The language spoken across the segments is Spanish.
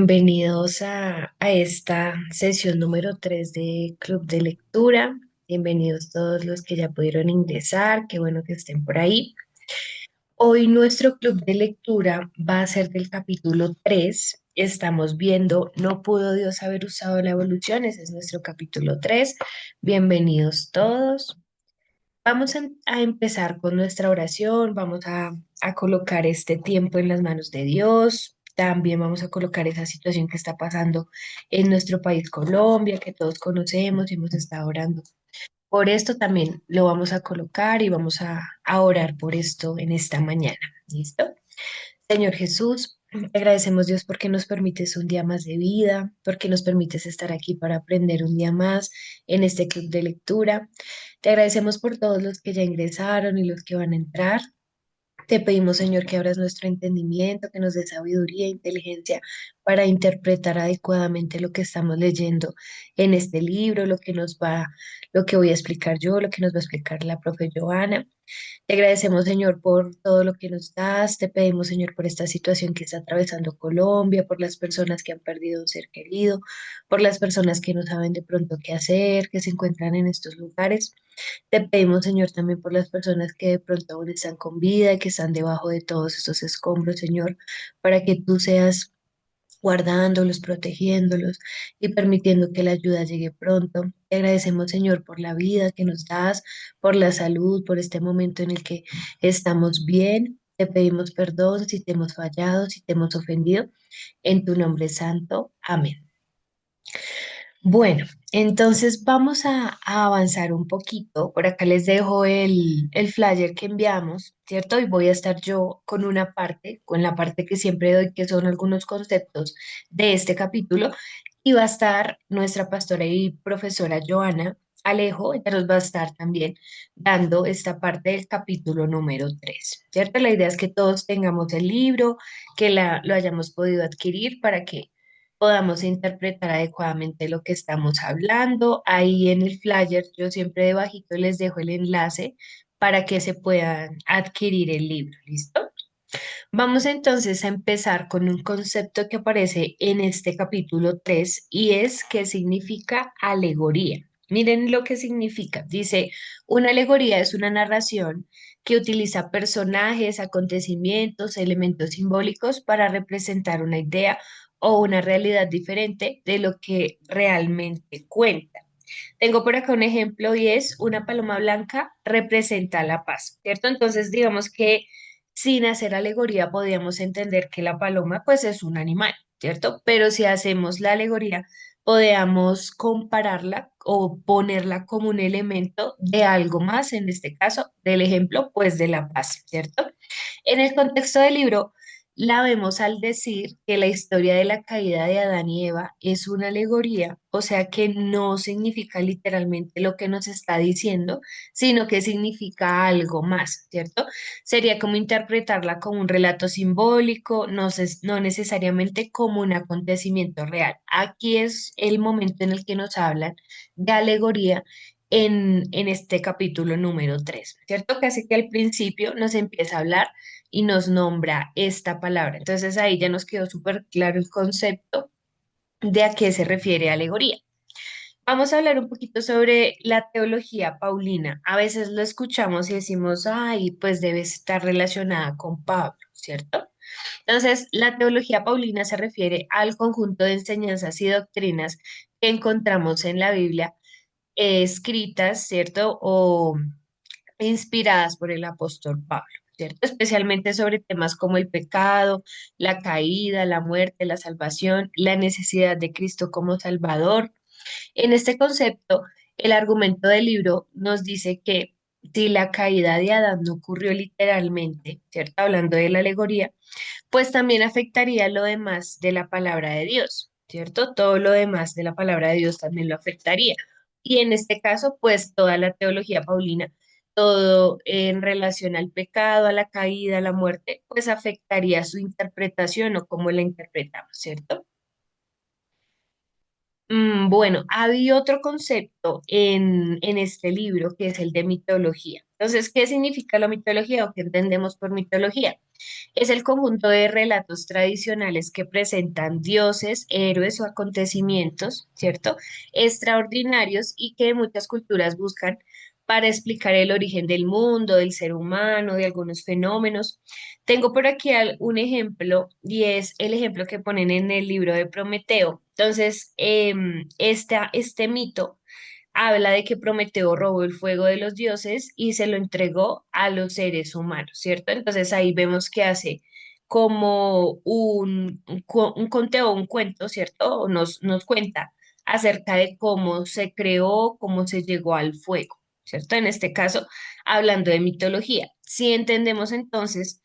Bienvenidos a esta sesión número 3 de Club de Lectura. Bienvenidos todos los que ya pudieron ingresar. Qué bueno que estén por ahí. Hoy nuestro club de lectura va a ser del capítulo 3. Estamos viendo No pudo Dios haber usado la evolución. Ese es nuestro capítulo 3. Bienvenidos todos. Vamos a empezar con nuestra oración, vamos a colocar este tiempo en las manos de Dios, también vamos a colocar esa situación que está pasando en nuestro país, Colombia, que todos conocemos y hemos estado orando. Por esto también lo vamos a colocar y vamos a orar por esto en esta mañana. ¿Listo? Señor Jesús, te agradecemos Dios porque nos permites un día más de vida, porque nos permites estar aquí para aprender un día más en este club de lectura. Te agradecemos por todos los que ya ingresaron y los que van a entrar. Te pedimos, Señor, que abras nuestro entendimiento, que nos dé sabiduría e inteligencia para interpretar adecuadamente lo que estamos leyendo en este libro, lo que voy a explicar yo, lo que nos va a explicar la profe Joana. Te agradecemos, Señor, por todo lo que nos das. Te pedimos, Señor, por esta situación que está atravesando Colombia, por las personas que han perdido un ser querido, por las personas que no saben de pronto qué hacer, que se encuentran en estos lugares. Te pedimos, Señor, también por las personas que de pronto aún están con vida y que están debajo de todos estos escombros, Señor, para que tú seas guardándolos, protegiéndolos y permitiendo que la ayuda llegue pronto. Te agradecemos, Señor, por la vida que nos das, por la salud, por este momento en el que estamos bien. Te pedimos perdón si te hemos fallado, si te hemos ofendido. En tu nombre santo. Amén. Bueno, entonces vamos a avanzar un poquito. Por acá les dejo el flyer que enviamos, ¿cierto? Y voy a estar yo con una parte, con la parte que siempre doy, que son algunos conceptos de este capítulo. Y va a estar nuestra pastora y profesora Joana Alejo, ella nos va a estar también dando esta parte del capítulo número 3, ¿cierto? La idea es que todos tengamos el libro, que lo hayamos podido adquirir para que podamos interpretar adecuadamente lo que estamos hablando. Ahí en el flyer yo siempre debajito les dejo el enlace para que se puedan adquirir el libro. ¿Listo? Vamos entonces a empezar con un concepto que aparece en este capítulo 3 y es qué significa alegoría. Miren lo que significa. Dice, una alegoría es una narración que utiliza personajes, acontecimientos, elementos simbólicos para representar una idea o una realidad diferente de lo que realmente cuenta. Tengo por acá un ejemplo y es una paloma blanca representa la paz, ¿cierto? Entonces, digamos que sin hacer alegoría podríamos entender que la paloma pues es un animal, ¿cierto? Pero si hacemos la alegoría, podríamos compararla o ponerla como un elemento de algo más, en este caso, del ejemplo pues de la paz, ¿cierto? En el contexto del libro, la vemos al decir que la historia de la caída de Adán y Eva es una alegoría, o sea que no significa literalmente lo que nos está diciendo, sino que significa algo más, ¿cierto? Sería como interpretarla como un relato simbólico, no necesariamente como un acontecimiento real. Aquí es el momento en el que nos hablan de alegoría en este capítulo número 3, ¿cierto? Casi que al principio nos empieza a hablar y nos nombra esta palabra. Entonces ahí ya nos quedó súper claro el concepto de a qué se refiere alegoría. Vamos a hablar un poquito sobre la teología paulina. A veces lo escuchamos y decimos, ay, pues debe estar relacionada con Pablo, ¿cierto? Entonces, la teología paulina se refiere al conjunto de enseñanzas y doctrinas que encontramos en la Biblia escritas, ¿cierto? O inspiradas por el apóstol Pablo, ¿cierto? Especialmente sobre temas como el pecado, la caída, la muerte, la salvación, la necesidad de Cristo como Salvador. En este concepto, el argumento del libro nos dice que si la caída de Adán no ocurrió literalmente, ¿cierto? Hablando de la alegoría, pues también afectaría lo demás de la palabra de Dios, ¿cierto? Todo lo demás de la palabra de Dios también lo afectaría. Y en este caso, pues toda la teología paulina, todo en relación al pecado, a la caída, a la muerte, pues afectaría su interpretación o cómo la interpretamos, ¿cierto? Bueno, había otro concepto en este libro que es el de mitología. Entonces, ¿qué significa la mitología o qué entendemos por mitología? Es el conjunto de relatos tradicionales que presentan dioses, héroes o acontecimientos, ¿cierto? Extraordinarios y que muchas culturas buscan para explicar el origen del mundo, del ser humano, de algunos fenómenos. Tengo por aquí un ejemplo y es el ejemplo que ponen en el libro de Prometeo. Entonces, este mito habla de que Prometeo robó el fuego de los dioses y se lo entregó a los seres humanos, ¿cierto? Entonces ahí vemos que hace como un conteo, un cuento, ¿cierto? O nos cuenta acerca de cómo se creó, cómo se llegó al fuego, ¿cierto? En este caso, hablando de mitología. Si entendemos entonces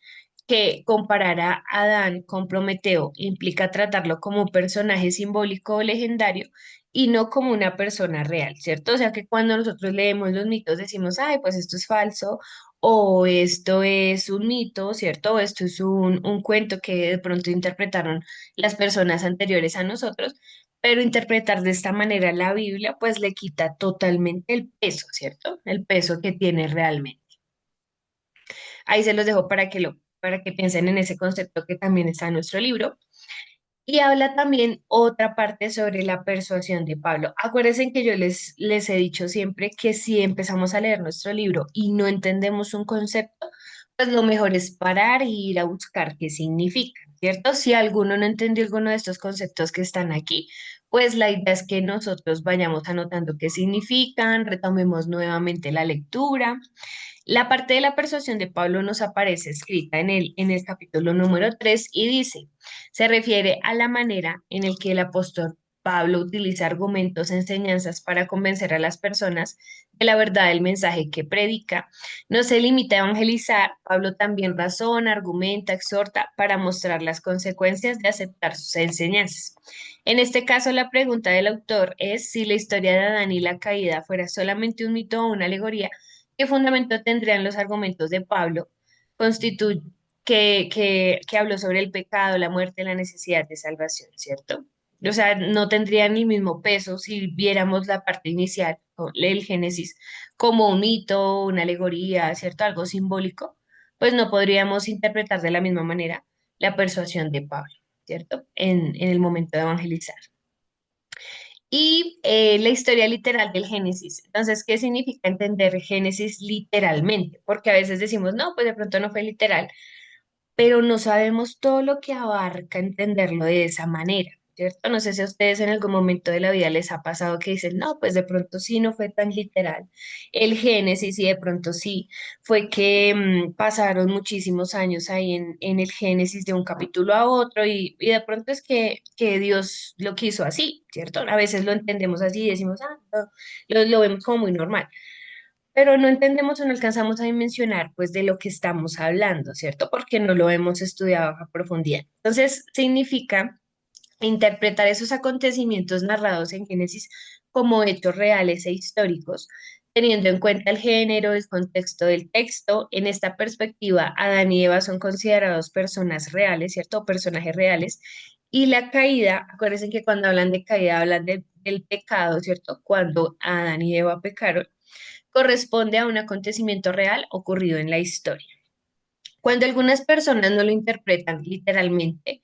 que comparar a Adán con Prometeo implica tratarlo como un personaje simbólico o legendario, y no como una persona real, ¿cierto? O sea que cuando nosotros leemos los mitos decimos, ay, pues esto es falso, o esto es un mito, ¿cierto? O esto es un cuento que de pronto interpretaron las personas anteriores a nosotros, pero interpretar de esta manera la Biblia, pues le quita totalmente el peso, ¿cierto? El peso que tiene realmente. Ahí se los dejo para que piensen en ese concepto que también está en nuestro libro. Y habla también otra parte sobre la persuasión de Pablo. Acuérdense que yo les he dicho siempre que si empezamos a leer nuestro libro y no entendemos un concepto, pues lo mejor es parar e ir a buscar qué significa, ¿cierto? Si alguno no entendió alguno de estos conceptos que están aquí, pues la idea es que nosotros vayamos anotando qué significan, retomemos nuevamente la lectura. La parte de la persuasión de Pablo nos aparece escrita en el capítulo número 3 y dice, se refiere a la manera en el que el apóstol Pablo utiliza argumentos, enseñanzas para convencer a las personas de la verdad del mensaje que predica. No se limita a evangelizar, Pablo también razona, argumenta, exhorta para mostrar las consecuencias de aceptar sus enseñanzas. En este caso, la pregunta del autor es si la historia de Adán y la caída fuera solamente un mito o una alegoría. ¿Qué fundamento tendrían los argumentos de Pablo que habló sobre el pecado, la muerte, la necesidad de salvación, ¿cierto? O sea, no tendrían el mismo peso si viéramos la parte inicial, o el Génesis, como un mito, una alegoría, ¿cierto? Algo simbólico, pues no podríamos interpretar de la misma manera la persuasión de Pablo, ¿cierto? En el momento de evangelizar y la historia literal del Génesis. Entonces, ¿qué significa entender Génesis literalmente? Porque a veces decimos, no, pues de pronto no fue literal, pero no sabemos todo lo que abarca entenderlo de esa manera, ¿cierto? No sé si a ustedes en algún momento de la vida les ha pasado que dicen, no, pues de pronto sí no fue tan literal el Génesis y de pronto sí fue que pasaron muchísimos años ahí en el Génesis de un capítulo a otro y de pronto es que Dios lo quiso así, ¿cierto? A veces lo entendemos así y decimos, ah, no, lo vemos como muy normal, pero no entendemos o no alcanzamos a dimensionar pues de lo que estamos hablando, ¿cierto? Porque no lo hemos estudiado a profundidad. Entonces, significa interpretar esos acontecimientos narrados en Génesis como hechos reales e históricos, teniendo en cuenta el género, el contexto del texto. En esta perspectiva, Adán y Eva son considerados personas reales, ¿cierto? Personajes reales. Y la caída, acuérdense que cuando hablan de caída hablan del pecado, ¿cierto? Cuando Adán y Eva pecaron corresponde a un acontecimiento real ocurrido en la historia. Cuando algunas personas no lo interpretan literalmente,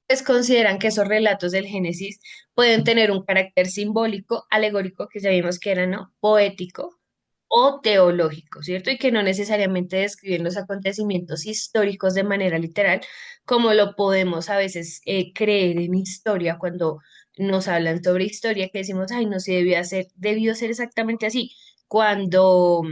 pues consideran que esos relatos del Génesis pueden tener un carácter simbólico, alegórico, que ya vimos que era, ¿no? Poético o teológico, ¿cierto? Y que no necesariamente describen los acontecimientos históricos de manera literal, como lo podemos a veces creer en historia cuando nos hablan sobre historia, que decimos, ay, no se debió ser exactamente así. Cuando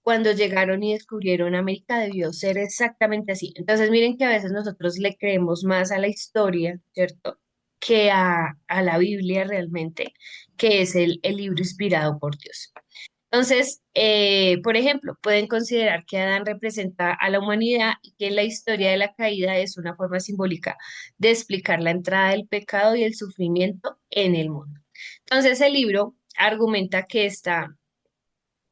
cuando llegaron y descubrieron América debió ser exactamente así. Entonces, miren que a veces nosotros le creemos más a la historia, ¿cierto? Que a la Biblia realmente, que es el libro inspirado por Dios. Entonces, por ejemplo, pueden considerar que Adán representa a la humanidad y que la historia de la caída es una forma simbólica de explicar la entrada del pecado y el sufrimiento en el mundo. Entonces, el libro argumenta que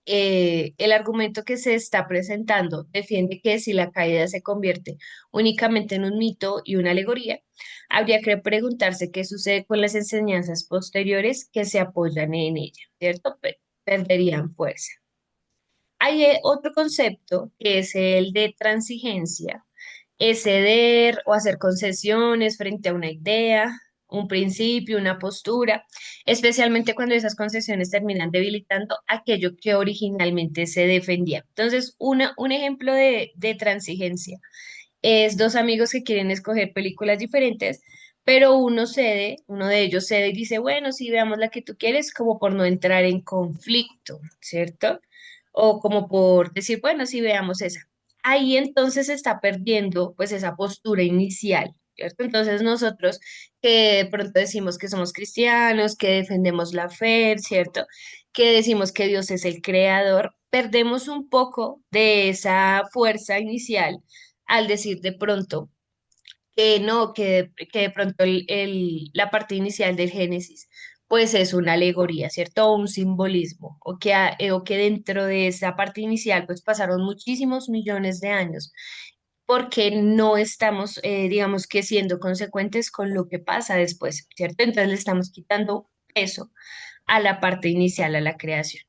el argumento que se está presentando defiende que si la caída se convierte únicamente en un mito y una alegoría, habría que preguntarse qué sucede con las enseñanzas posteriores que se apoyan en ella, ¿cierto? Perderían fuerza. Hay otro concepto que es el de transigencia, es ceder o hacer concesiones frente a una idea, un principio, una postura, especialmente cuando esas concesiones terminan debilitando aquello que originalmente se defendía. Entonces, un ejemplo de transigencia es dos amigos que quieren escoger películas diferentes, pero uno de ellos cede y dice, bueno, sí, veamos la que tú quieres, como por no entrar en conflicto, ¿cierto? O como por decir, bueno, sí, veamos esa. Ahí entonces se está perdiendo pues esa postura inicial, ¿cierto? Entonces nosotros que de pronto decimos que somos cristianos, que defendemos la fe, ¿cierto? Que decimos que Dios es el creador, perdemos un poco de esa fuerza inicial al decir de pronto que no, que de pronto la parte inicial del Génesis, pues es una alegoría, ¿cierto? O un simbolismo, o que dentro de esa parte inicial, pues pasaron muchísimos millones de años, porque no estamos, digamos que siendo consecuentes con lo que pasa después, ¿cierto? Entonces le estamos quitando peso a la parte inicial, a la creación.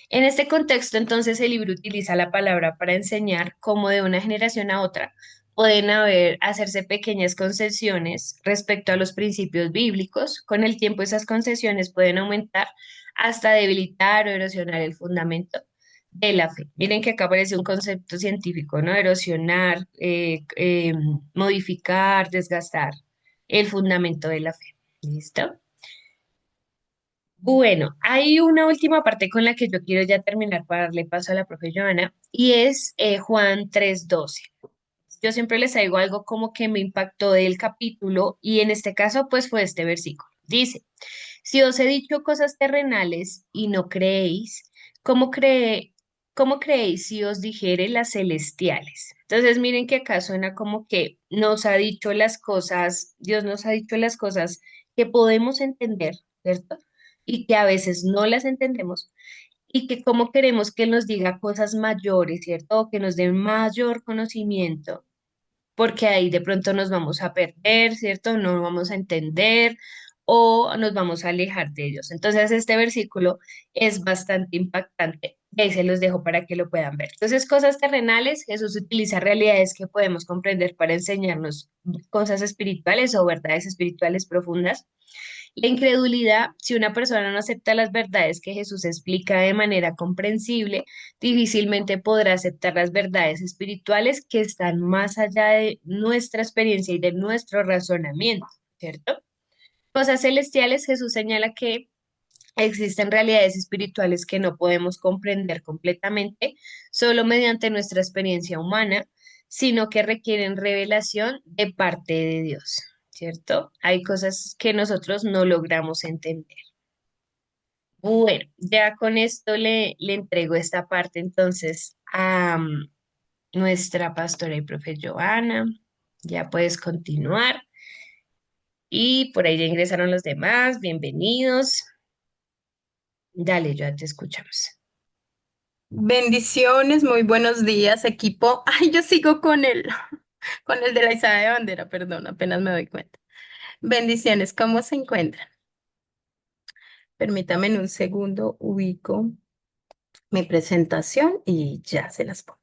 En este contexto, entonces, el libro utiliza la palabra para enseñar cómo de una generación a otra pueden hacerse pequeñas concesiones respecto a los principios bíblicos. Con el tiempo, esas concesiones pueden aumentar hasta debilitar o erosionar el fundamento de la fe. Miren que acá aparece un concepto científico, ¿no? Erosionar, modificar, desgastar el fundamento de la fe. ¿Listo? Bueno, hay una última parte con la que yo quiero ya terminar para darle paso a la profe Joana y es Juan 3:12. Yo siempre les traigo algo como que me impactó del capítulo y en este caso pues fue este versículo. Dice, si os he dicho cosas terrenales y no creéis, ¿cómo cree, cómo creéis si os dijere las celestiales? Entonces miren que acá suena como que nos ha dicho las cosas, Dios nos ha dicho las cosas que podemos entender, ¿cierto? Y que a veces no las entendemos y que cómo queremos que Él nos diga cosas mayores, ¿cierto? O que nos dé mayor conocimiento porque ahí de pronto nos vamos a perder, ¿cierto? No vamos a entender o nos vamos a alejar de ellos. Entonces, este versículo es bastante impactante y ahí se los dejo para que lo puedan ver. Entonces, cosas terrenales, Jesús utiliza realidades que podemos comprender para enseñarnos cosas espirituales o verdades espirituales profundas. La incredulidad, si una persona no acepta las verdades que Jesús explica de manera comprensible, difícilmente podrá aceptar las verdades espirituales que están más allá de nuestra experiencia y de nuestro razonamiento, ¿cierto? Cosas celestiales, Jesús señala que existen realidades espirituales que no podemos comprender completamente solo mediante nuestra experiencia humana, sino que requieren revelación de parte de Dios, ¿cierto? Hay cosas que nosotros no logramos entender. Bueno, ya con esto le entrego esta parte entonces a nuestra pastora y profe Joana. Ya puedes continuar. Y por ahí ya ingresaron los demás. Bienvenidos. Dale, ya te escuchamos. Bendiciones, muy buenos días, equipo. Ay, yo sigo con el de la izada de bandera, perdón, apenas me doy cuenta. Bendiciones, ¿cómo se encuentran? Permítame en un segundo, ubico mi presentación y ya se las pongo.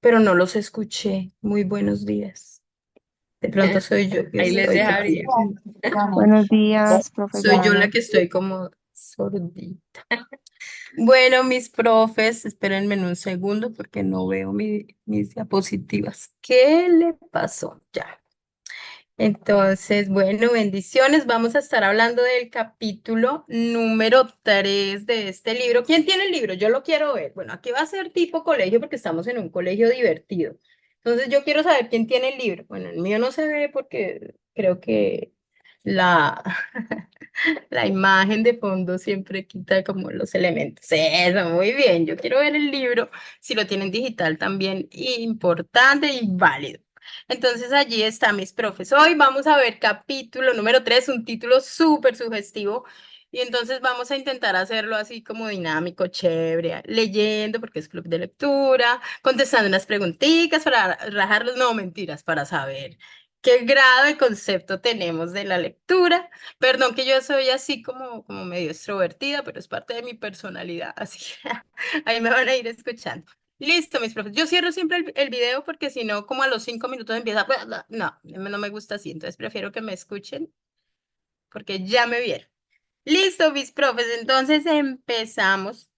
Pero no los escuché. Muy buenos días. De pronto soy yo que Ahí les estoy dejaría. aquí. Buenos días, profe Soy yo la Joana. que estoy como sordita. Bueno, mis profes, espérenme en un segundo porque no veo mis diapositivas. ¿Qué le pasó? Ya. Entonces, bueno, bendiciones. Vamos a estar hablando del capítulo número 3 de este libro. ¿Quién tiene el libro? Yo lo quiero ver. Bueno, aquí va a ser tipo colegio porque estamos en un colegio divertido. Entonces, yo quiero saber quién tiene el libro. Bueno, el mío no se ve porque creo que la, la imagen de fondo siempre quita como los elementos. Eso, muy bien. Yo quiero ver el libro. Si lo tienen digital también, importante y válido. Entonces allí están mis profes. Hoy vamos a ver capítulo número 3, un título súper sugestivo. Y entonces vamos a intentar hacerlo así como dinámico, chévere, leyendo, porque es club de lectura, contestando unas preguntitas para rajarlos, no mentiras, para saber ¿Qué grado de concepto tenemos de la lectura? Perdón que yo soy así como medio extrovertida, pero es parte de mi personalidad, así que ahí me van a ir escuchando. Listo, mis profes. Yo cierro siempre el video porque si no, como a los 5 minutos empieza. No, no me gusta así, entonces prefiero que me escuchen porque ya me vieron. Listo, mis profes. Entonces empezamos.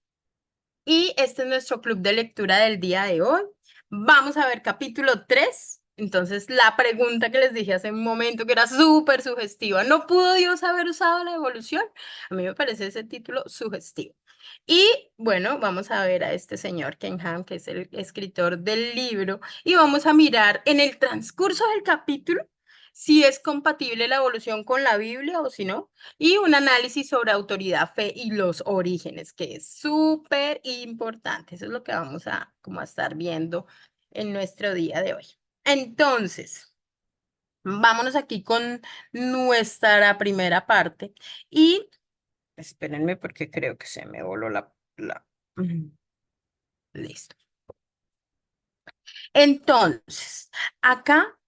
Y este es nuestro club de lectura del día de hoy. Vamos a ver capítulo 3. Entonces, la pregunta que les dije hace un momento, que era súper sugestiva, ¿no pudo Dios haber usado la evolución? A mí me parece ese título sugestivo. Y bueno, vamos a ver a este señor Ken Ham, que es el escritor del libro, y vamos a mirar en el transcurso del capítulo si es compatible la evolución con la Biblia o si no, y un análisis sobre autoridad, fe y los orígenes, que es súper importante. Eso es lo que vamos a, como a estar viendo en nuestro día de hoy. Entonces, vámonos aquí con nuestra primera parte y espérenme porque creo que se me voló la... Listo. Entonces, acá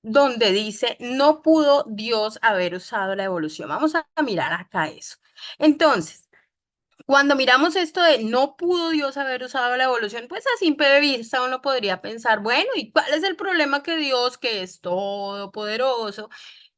donde dice, no pudo Dios haber usado la evolución. Vamos a mirar acá eso. Entonces, cuando miramos esto de no pudo Dios haber usado la evolución, pues a simple vista uno podría pensar, bueno, ¿y cuál es el problema que Dios, que es todopoderoso,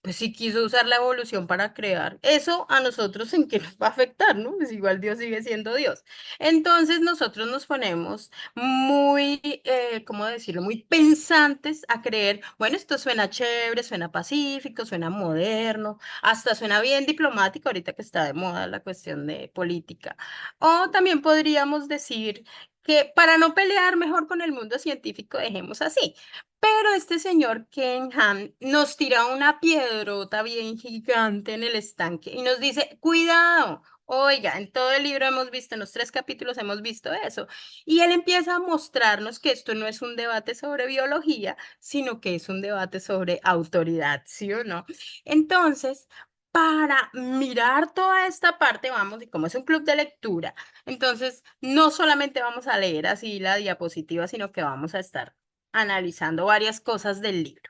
pues sí quiso usar la evolución para crear? Eso a nosotros en qué nos va a afectar, ¿no? Pues igual Dios sigue siendo Dios. Entonces nosotros nos ponemos muy, ¿cómo decirlo? Muy pensantes a creer, bueno, esto suena chévere, suena pacífico, suena moderno, hasta suena bien diplomático ahorita que está de moda la cuestión de política. O también podríamos decir que para no pelear mejor con el mundo científico, dejemos así. Pero este señor Ken Ham nos tira una piedrota bien gigante en el estanque y nos dice, cuidado. Oiga, en todo el libro hemos visto, en los 3 capítulos hemos visto eso. Y él empieza a mostrarnos que esto no es un debate sobre biología, sino que es un debate sobre autoridad, ¿sí o no? Entonces, para mirar toda esta parte, vamos, y como es un club de lectura, entonces no solamente vamos a leer así la diapositiva, sino que vamos a estar analizando varias cosas del libro.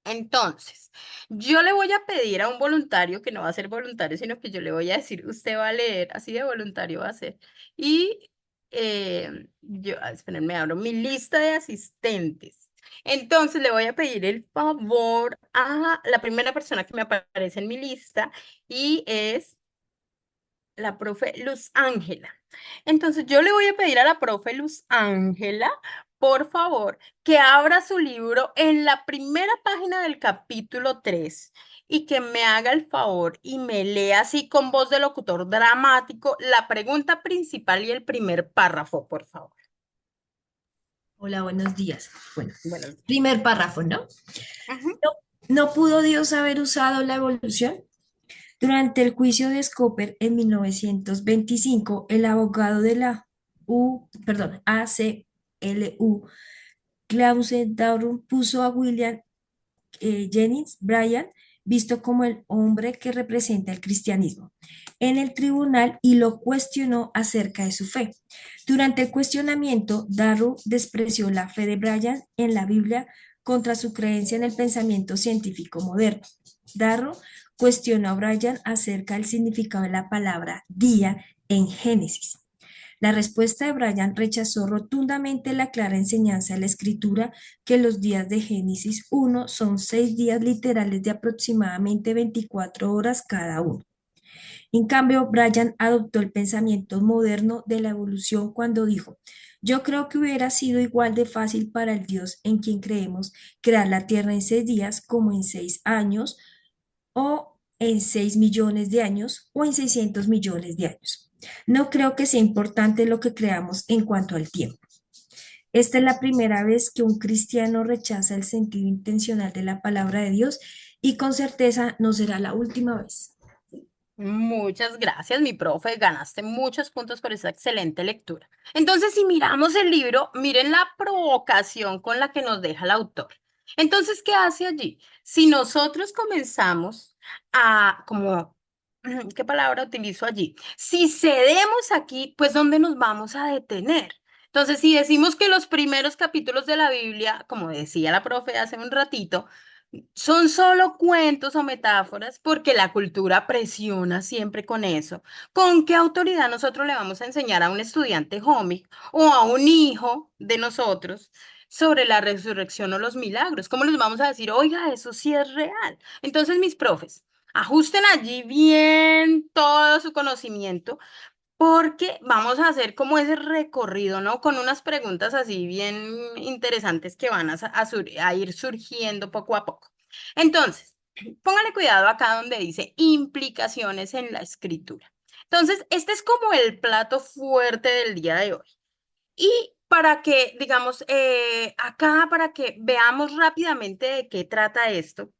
Entonces, yo le voy a pedir a un voluntario, que no va a ser voluntario, sino que yo le voy a decir, usted va a leer, así de voluntario va a ser. Y espérenme, abro mi lista de asistentes. Entonces, le voy a pedir el favor a la primera persona que me aparece en mi lista y es la profe Luz Ángela. Entonces, yo le voy a pedir a la profe Luz Ángela, por favor, que abra su libro en la primera página del capítulo 3 y que me haga el favor y me lea así con voz de locutor dramático la pregunta principal y el primer párrafo, por favor. Hola, buenos días. Bueno, Bueno, primer párrafo, ¿no? ujú. No, ¿no pudo Dios haber usado la evolución? Durante el juicio de Scopper en 1925, el abogado de la ACLU, Clausen Daurum, puso a William Jennings Bryan, visto como el hombre que representa el cristianismo, en el tribunal y lo cuestionó acerca de su fe. Durante el cuestionamiento, Darrow despreció la fe de Bryan en la Biblia contra su creencia en el pensamiento científico moderno. Darrow cuestionó a Bryan acerca del significado de la palabra día en Génesis. La respuesta de Bryan rechazó rotundamente la clara enseñanza de la Escritura que los días de Génesis 1 son 6 días literales de aproximadamente 24 horas cada uno. En cambio, Bryan adoptó el pensamiento moderno de la evolución cuando dijo, yo creo que hubiera sido igual de fácil para el Dios en quien creemos crear la Tierra en 6 días como en 6 años o en 6 millones de años o en 600 millones de años. No creo que sea importante lo que creamos en cuanto al tiempo. Esta es la primera vez que un cristiano rechaza el sentido intencional de la palabra de Dios y con certeza no será la última vez. Muchas gracias, mi profe. Ganaste muchos puntos por esa excelente lectura. Entonces, si miramos el libro, miren la provocación con la que nos deja el autor. Entonces, ¿qué hace allí? Si nosotros comenzamos a, como, ¿qué palabra utilizo allí? Si cedemos aquí, pues ¿dónde nos vamos a detener? Entonces, si decimos que los primeros capítulos de la Biblia, como decía la profe hace un ratito, Son solo cuentos o metáforas porque la cultura presiona siempre con eso. ¿Con qué autoridad nosotros le vamos a enseñar a un estudiante homic o a un hijo de nosotros sobre la resurrección o los milagros? ¿Cómo les vamos a decir, oiga, eso sí es real? Entonces, mis profes, ajusten allí bien todo su conocimiento porque vamos a hacer como ese recorrido, ¿no? Con unas preguntas así bien interesantes que van a ir surgiendo poco a poco. Entonces, póngale cuidado acá donde dice implicaciones en la escritura. Entonces, este es como el plato fuerte del día de hoy. Y para que, digamos, acá, para que veamos rápidamente de qué trata esto,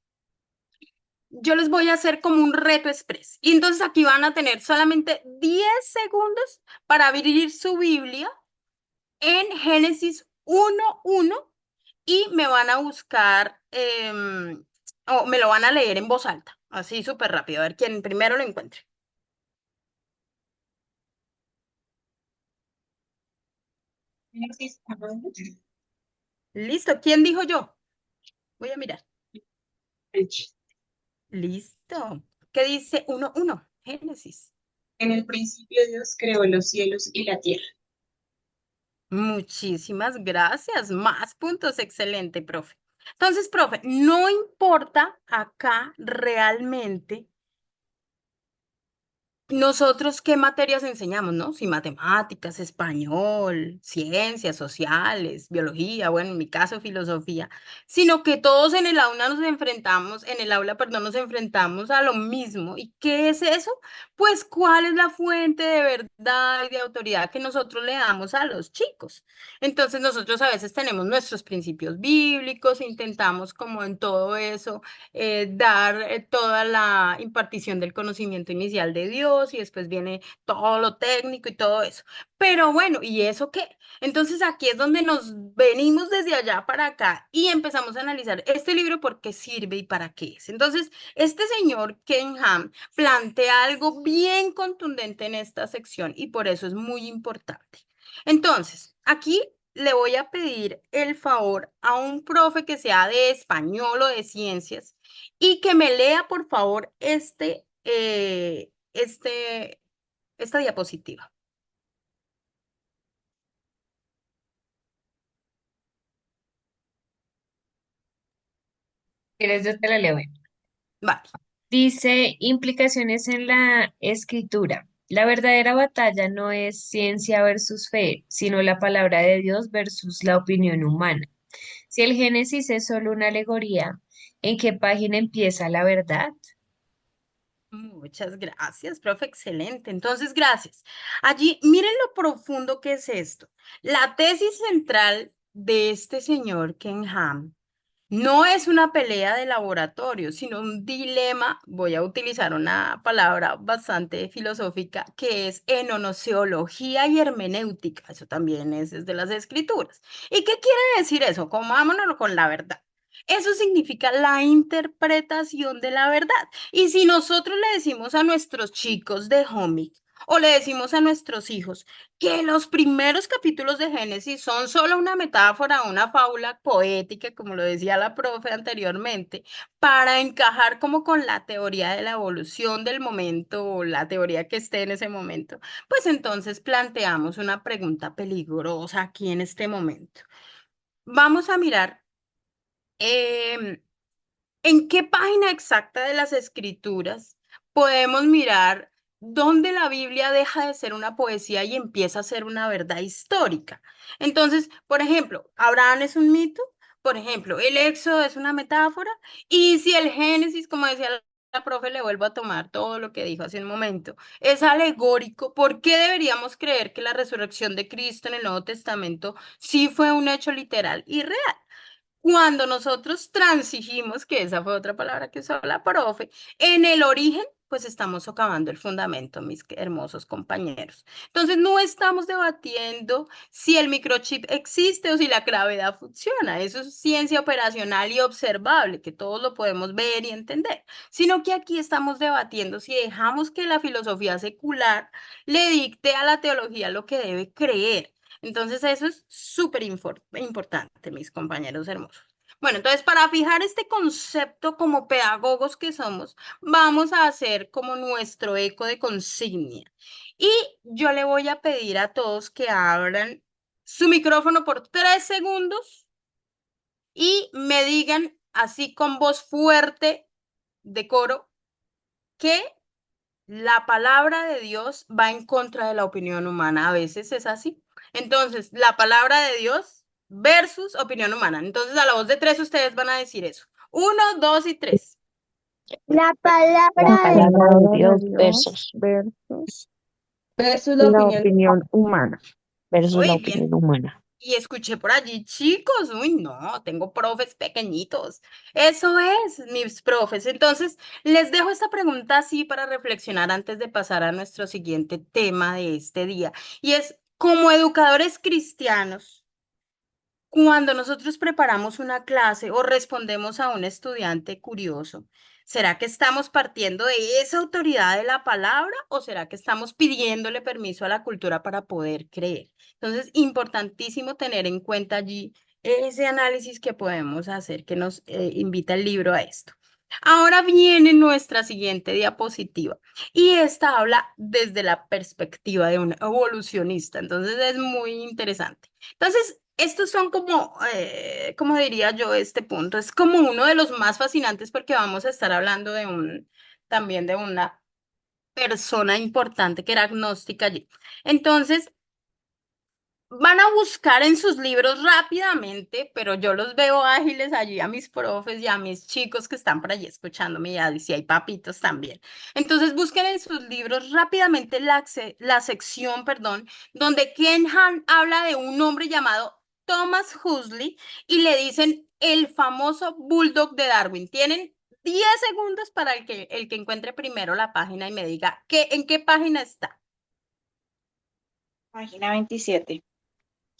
yo les voy a hacer como un reto express. Y entonces aquí van a tener solamente 10 segundos para abrir su Biblia en Génesis 1:1 y me van a buscar, o me lo van a leer en voz alta, así súper rápido, a ver quién primero lo encuentre. Listo, ¿quién dijo yo? Voy a mirar. Listo. ¿Qué dice 1:1? Génesis. En el principio Dios creó los cielos y la tierra. Muchísimas gracias. Más puntos. Excelente, profe. Entonces, profe, no importa acá realmente nosotros qué materias enseñamos, ¿no? Si matemáticas, español, ciencias sociales, biología, bueno, en mi caso filosofía, sino que todos en el aula nos enfrentamos, en el aula, perdón, nos enfrentamos a lo mismo. ¿Y qué es eso? Pues, ¿cuál es la fuente de verdad y de autoridad que nosotros le damos a los chicos? Entonces, nosotros a veces tenemos nuestros principios bíblicos, intentamos como en todo eso dar toda la impartición del conocimiento inicial de Dios y después viene todo lo técnico y todo eso. Pero bueno, ¿y eso qué? Entonces aquí es donde nos venimos desde allá para acá y empezamos a analizar este libro por qué sirve y para qué es. Entonces, este señor Ken Ham plantea algo bien contundente en esta sección y por eso es muy importante. Entonces, aquí le voy a pedir el favor a un profe que sea de español o de ciencias y que me lea, por favor, esta diapositiva. ¿Quieres? Yo te la leo. Vale. Dice, implicaciones en la escritura. La verdadera batalla no es ciencia versus fe, sino la palabra de Dios versus la opinión humana. Si el Génesis es solo una alegoría, ¿en qué página empieza la verdad? Muchas gracias, profe, excelente. Entonces, gracias. Allí, miren lo profundo que es esto. La tesis central de este señor Ken Ham no es una pelea de laboratorio, sino un dilema, voy a utilizar una palabra bastante filosófica, que es enonoseología y hermenéutica. Eso también es de las escrituras. ¿Y qué quiere decir eso? Comámonos con la verdad. Eso significa la interpretación de la verdad. Y si nosotros le decimos a nuestros chicos de Homic o le decimos a nuestros hijos que los primeros capítulos de Génesis son solo una metáfora, una fábula poética, como lo decía la profe anteriormente, para encajar como con la teoría de la evolución del momento o la teoría que esté en ese momento, pues entonces planteamos una pregunta peligrosa aquí en este momento. Vamos a mirar em, ¿en qué página exacta de las escrituras podemos mirar dónde la Biblia deja de ser una poesía y empieza a ser una verdad histórica? Entonces, por ejemplo, Abraham es un mito, por ejemplo, el Éxodo es una metáfora, y si el Génesis, como decía la profe, le vuelvo a tomar todo lo que dijo hace un momento, es alegórico, ¿por qué deberíamos creer que la resurrección de Cristo en el Nuevo Testamento sí fue un hecho literal y real? Cuando nosotros transigimos, que esa fue otra palabra que usó la profe, en el origen, pues estamos socavando el fundamento, mis hermosos compañeros. Entonces, no estamos debatiendo si el microchip existe o si la gravedad funciona. Eso es ciencia operacional y observable, que todos lo podemos ver y entender. Sino que aquí estamos debatiendo si dejamos que la filosofía secular le dicte a la teología lo que debe creer. Entonces, eso es súper importante, mis compañeros hermosos. Bueno, entonces para fijar este concepto como pedagogos que somos, vamos a hacer como nuestro eco de consigna. Y yo le voy a pedir a todos que abran su micrófono por 3 segundos y me digan así con voz fuerte de coro que la palabra de Dios va en contra de la opinión humana. A veces es así. Entonces, la palabra de Dios versus opinión humana. Entonces, a la voz de tres, ustedes van a decir eso. 1, 2 y 3. La La palabra de palabra de Dios Dios versus Versus la la opinión. opinión humana. versus la Muy bien. opinión humana. Y escuché por allí, chicos, uy, no, tengo profes pequeñitos. Eso es, mis profes. Entonces, les dejo esta pregunta así para reflexionar antes de pasar a nuestro siguiente tema de este día. Y es, como educadores cristianos, cuando nosotros preparamos una clase o respondemos a un estudiante curioso, ¿será que estamos partiendo de esa autoridad de la palabra o será que estamos pidiéndole permiso a la cultura para poder creer? Entonces, importantísimo tener en cuenta allí ese análisis que podemos hacer, que nos invita el libro a esto. Ahora viene nuestra siguiente diapositiva y esta habla desde la perspectiva de un evolucionista, entonces es muy interesante. Entonces, estos son como, ¿cómo diría yo este punto? Es como uno de los más fascinantes porque vamos a estar hablando de también de una persona importante que era agnóstica allí. Entonces, van a buscar en sus libros rápidamente, pero yo los veo ágiles allí a mis profes y a mis chicos que están por allí escuchándome y si hay papitos también. Entonces busquen en sus libros rápidamente la sección, perdón, donde Ken Han habla de un hombre llamado Thomas Huxley y le dicen el famoso Bulldog de Darwin. Tienen 10 segundos para el que encuentre primero la página y me diga en qué página está. Página 27.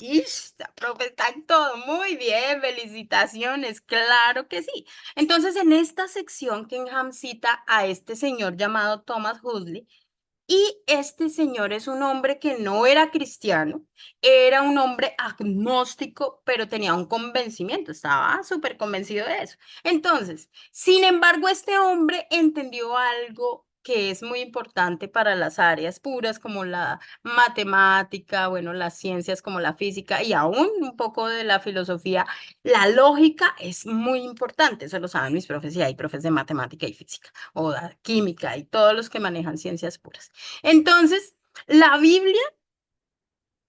Ista, profe, está en todo muy bien, felicitaciones, claro que sí. Entonces, en esta sección, Kenham cita a este señor llamado Thomas Huxley, y este señor es un hombre que no era cristiano, era un hombre agnóstico, pero tenía un convencimiento, estaba súper convencido de eso. Entonces, sin embargo, este hombre entendió algo que es muy importante para las áreas puras como la matemática, bueno, las ciencias como la física y aún un poco de la filosofía. La lógica es muy importante, eso lo saben mis profes y hay profes de matemática y física o de química y todos los que manejan ciencias puras. Entonces, la Biblia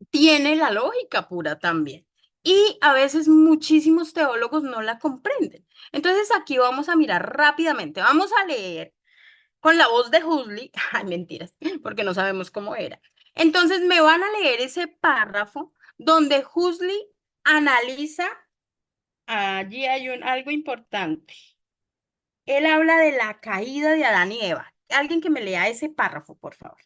tiene la lógica pura también. Y a veces muchísimos teólogos no la comprenden. Entonces aquí vamos a mirar rápidamente, vamos a leer con la voz de Huxley, ay mentiras, porque no sabemos cómo era. Entonces me van a leer ese párrafo donde Huxley analiza, allí hay algo importante. Él habla de la caída de Adán y Eva. Alguien que me lea ese párrafo, por favor.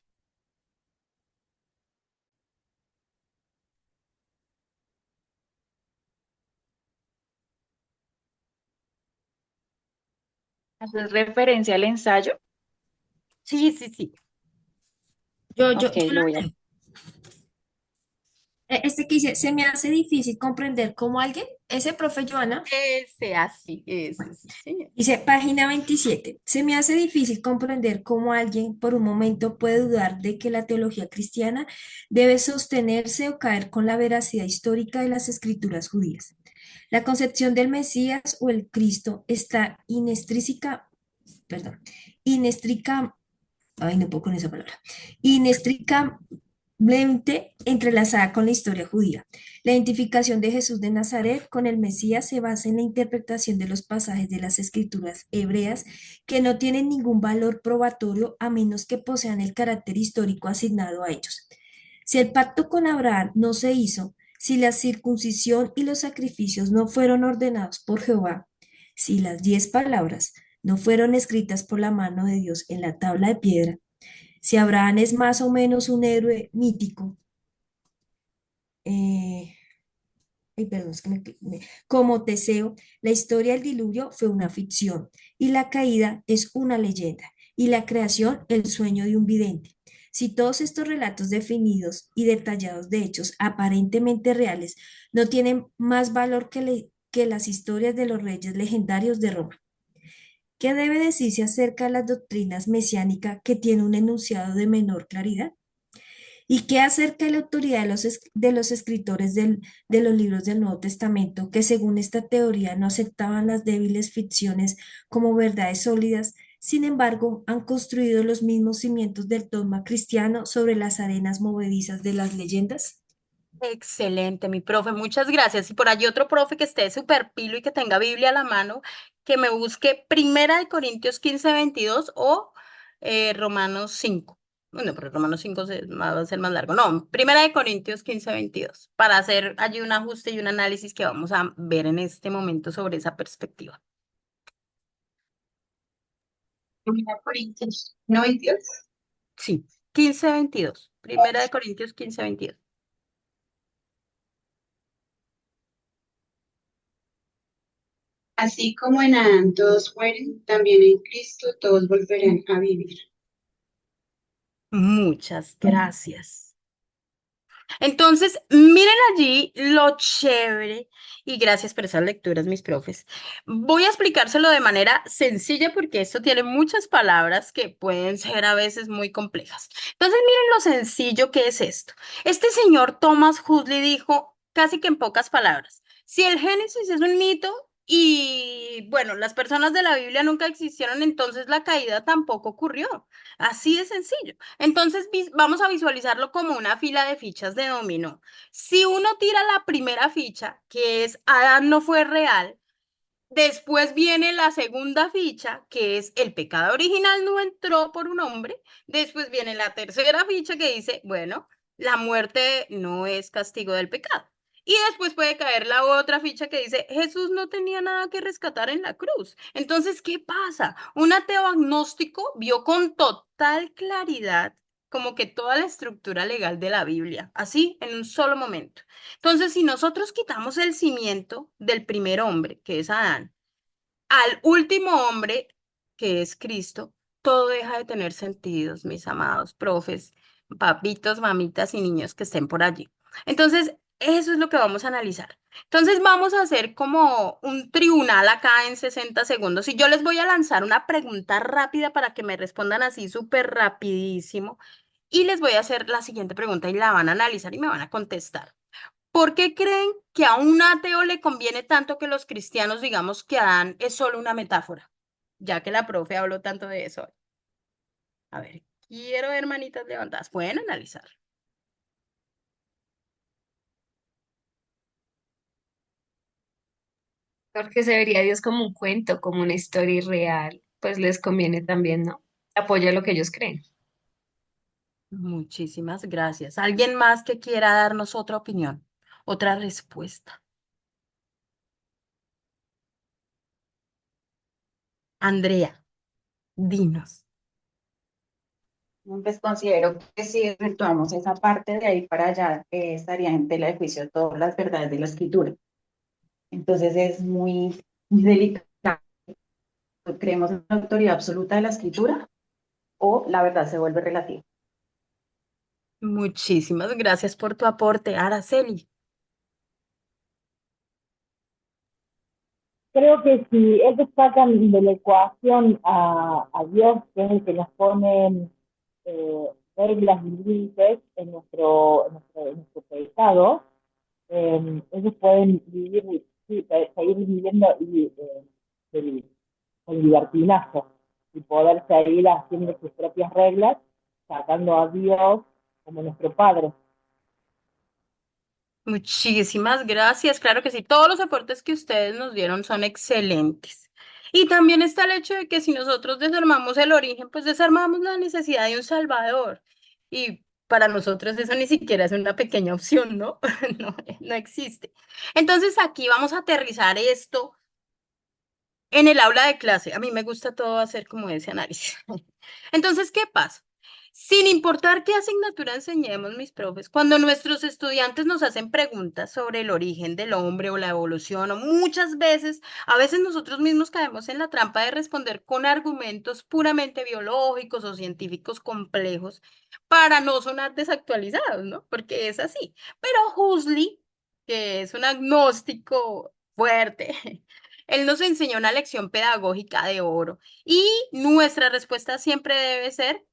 ¿Haces referencia al ensayo? Sí, sí, sí. Ok, Yo lo la voy a... leo. Este que dice, se me hace difícil comprender cómo alguien, ese profe Joana, Ese así, ese sí, señor. dice, página 27, se me hace difícil comprender cómo alguien por un momento puede dudar de que la teología cristiana debe sostenerse o caer con la veracidad histórica de las escrituras judías. La concepción del Mesías o el Cristo está perdón, inextrica, ay, no puedo con esa palabra, inextricablemente entrelazada con la historia judía. La identificación de Jesús de Nazaret con el Mesías se basa en la interpretación de los pasajes de las escrituras hebreas que no tienen ningún valor probatorio a menos que posean el carácter histórico asignado a ellos. Si el pacto con Abraham no se hizo, si la circuncisión y los sacrificios no fueron ordenados por Jehová, si las 10 palabras no fueron escritas por la mano de Dios en la tabla de piedra, si Abraham es más o menos un héroe mítico, eh, ay, perdón, es que como Teseo, la historia del diluvio fue una ficción y la caída es una leyenda y la creación el sueño de un vidente. Si todos estos relatos definidos y detallados de hechos aparentemente reales no tienen más valor que las historias de los reyes legendarios de Roma. ¿Qué debe decirse acerca de las doctrinas mesiánicas que tiene un enunciado de menor claridad? ¿Y qué acerca de la autoridad de los escritores de los libros del Nuevo Testamento, que según esta teoría no aceptaban las débiles ficciones como verdades sólidas, sin embargo han construido los mismos cimientos del dogma cristiano sobre las arenas movedizas de las leyendas? Excelente, mi profe, muchas gracias. Y por allí otro profe que esté súper pilo y que tenga Biblia a la mano, que me busque Primera de Corintios 15:22 o Romanos 5. Bueno, pero Romanos 5 va a ser más largo. No, Primera de Corintios 15:22, para hacer allí un ajuste y un análisis que vamos a ver en este momento sobre esa perspectiva. Primera Corintios, ¿no 22? Sí, 15:22. Primera de Corintios 15:22. Así como en Adán todos mueren, también en Cristo todos volverán a vivir. Muchas gracias. Entonces, miren allí lo chévere y gracias por esas lecturas, mis profes. Voy a explicárselo de manera sencilla porque esto tiene muchas palabras que pueden ser a veces muy complejas. Entonces, miren lo sencillo que es esto. Este señor Thomas Huxley dijo casi que en pocas palabras, si el Génesis es un mito y, bueno, las personas de la Biblia nunca existieron, entonces la caída tampoco ocurrió. Así de sencillo. Entonces vamos a visualizarlo como una fila de fichas de dominó. Si uno tira la primera ficha, que es Adán no fue real, después viene la segunda ficha, que es el pecado original no entró por un hombre, después viene la tercera ficha que dice, bueno, la muerte no es castigo del pecado. Y después puede caer la otra ficha que dice, Jesús no tenía nada que rescatar en la cruz. Entonces, ¿qué pasa? Un ateo agnóstico vio con total claridad como que toda la estructura legal de la Biblia, así en un solo momento. Entonces, si nosotros quitamos el cimiento del primer hombre, que es Adán, al último hombre, que es Cristo, todo deja de tener sentidos, mis amados profes, papitos, mamitas y niños que estén por allí. Entonces, eso es lo que vamos a analizar. Entonces, vamos a hacer como un tribunal acá en 60 segundos y yo les voy a lanzar una pregunta rápida para que me respondan así súper rapidísimo y les voy a hacer la siguiente pregunta y la van a analizar y me van a contestar. ¿Por qué creen que a un ateo le conviene tanto que los cristianos digamos que Adán es solo una metáfora? Ya que la profe habló tanto de eso hoy. A ver, quiero ver manitas levantadas. Pueden analizar. Porque se vería a Dios como un cuento, como una historia irreal, pues les conviene también, ¿no? Apoya lo que ellos creen. Muchísimas gracias. ¿Alguien más que quiera darnos otra opinión? Otra respuesta. Andrea, dinos. Pues considero que si retomamos esa parte de ahí para allá, estaría en tela de juicio todas las verdades de la escritura. Entonces es muy delicado. ¿Creemos en la autoridad absoluta de la escritura o la verdad se vuelve relativa? Muchísimas gracias por tu aporte, Araceli. Creo que si ellos sacan de la ecuación a Dios, que es el que nos pone reglas y límites en nuestro pecado, ellos pueden vivir, sí, seguir viviendo el, el libertinaje y poder seguir haciendo sus propias reglas, sacando a Dios como nuestro Padre. Muchísimas gracias. Claro que sí, todos los aportes que ustedes nos dieron son excelentes. Y también está el hecho de que si nosotros desarmamos el origen, pues desarmamos la necesidad de un salvador. Y para nosotros eso ni siquiera es una pequeña opción, ¿no? No, no existe. Entonces aquí vamos a aterrizar esto en el aula de clase. A mí me gusta todo hacer como ese análisis. Entonces, ¿qué pasa? Sin importar qué asignatura enseñemos, mis profes, cuando nuestros estudiantes nos hacen preguntas sobre el origen del hombre o la evolución, o muchas veces, a veces nosotros mismos caemos en la trampa de responder con argumentos puramente biológicos o científicos complejos para no sonar desactualizados, ¿no? Porque es así. Pero Huxley, que es un agnóstico fuerte. Él nos enseñó una lección pedagógica de oro y nuestra respuesta siempre debe ser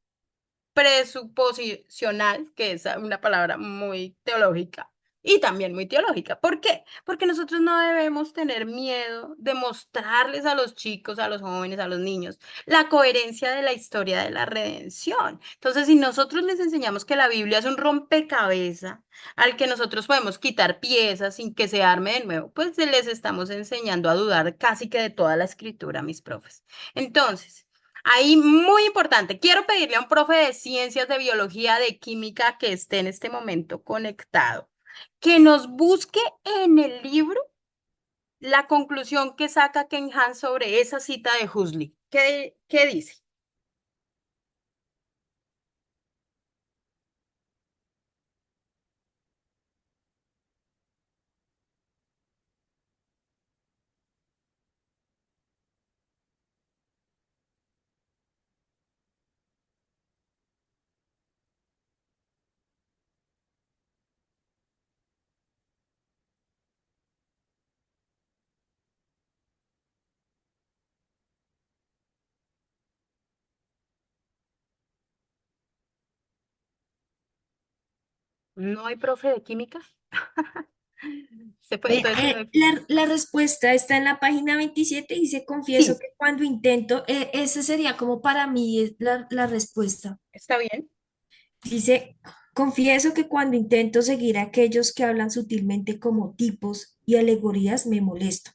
presuposicional, que es una palabra muy teológica y también muy teológica. ¿Por qué? Porque nosotros no debemos tener miedo de mostrarles a los chicos, a los jóvenes, a los niños, la coherencia de la historia de la redención. Entonces, si nosotros les enseñamos que la Biblia es un rompecabezas al que nosotros podemos quitar piezas sin que se arme de nuevo, pues les estamos enseñando a dudar casi que de toda la escritura, mis profes. Entonces, ahí, muy importante, quiero pedirle a un profe de ciencias, de biología, de química que esté en este momento conectado, que nos busque en el libro la conclusión que saca Ken Han sobre esa cita de Huxley. ¿Qué dice? ¿No hay profe de química? Entonces se me... La respuesta está en la página 27 y dice, confieso Sí, que cuando intento, ese sería como para mí la respuesta. está bien. Dice, confieso que cuando intento seguir a aquellos que hablan sutilmente como tipos y alegorías, me molesto.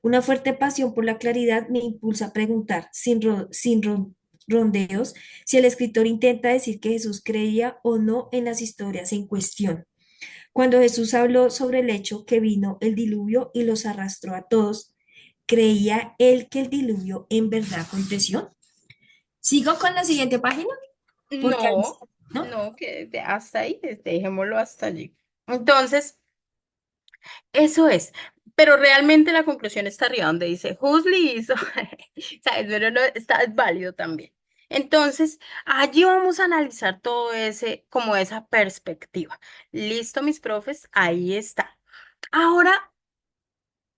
Una fuerte pasión por la claridad me impulsa a preguntar, rondeos, si el escritor intenta decir que Jesús creía o no en las historias en cuestión. Cuando Jesús habló sobre el hecho que vino el diluvio y los arrastró a todos, ¿creía él que el diluvio en verdad aconteció? ¿Sigo con la siguiente página? Porque ahí, No, ¿no? no, que hasta ahí, dejémoslo hasta allí. Entonces, eso es, pero realmente la conclusión está arriba donde dice Huxley hizo, ¿sabes? Pero no, está, es válido también. Entonces, allí vamos a analizar todo ese, como esa perspectiva. ¿Listo, mis profes? Ahí está. Ahora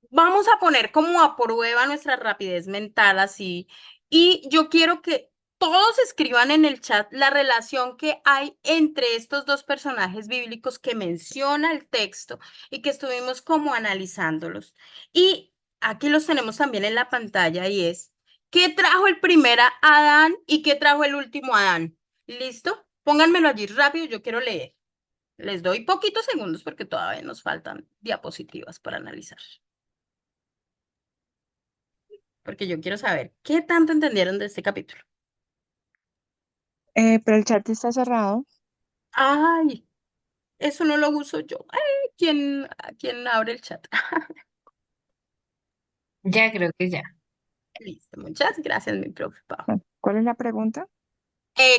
vamos a poner como a prueba nuestra rapidez mental así. Y yo quiero que todos escriban en el chat la relación que hay entre estos dos personajes bíblicos que menciona el texto y que estuvimos como analizándolos. Y aquí los tenemos también en la pantalla y es, ¿qué trajo el primer Adán y qué trajo el último Adán? ¿Listo? Pónganmelo allí rápido, yo quiero leer. Les doy poquitos segundos porque todavía nos faltan diapositivas para analizar porque yo quiero saber qué tanto entendieron de este capítulo. Pero el chat está cerrado. Ay, eso no lo uso yo. Ay, ¿quién abre el chat? Ya creo que ya. Listo, muchas gracias, mi profe Pau. ¿Cuál es la pregunta?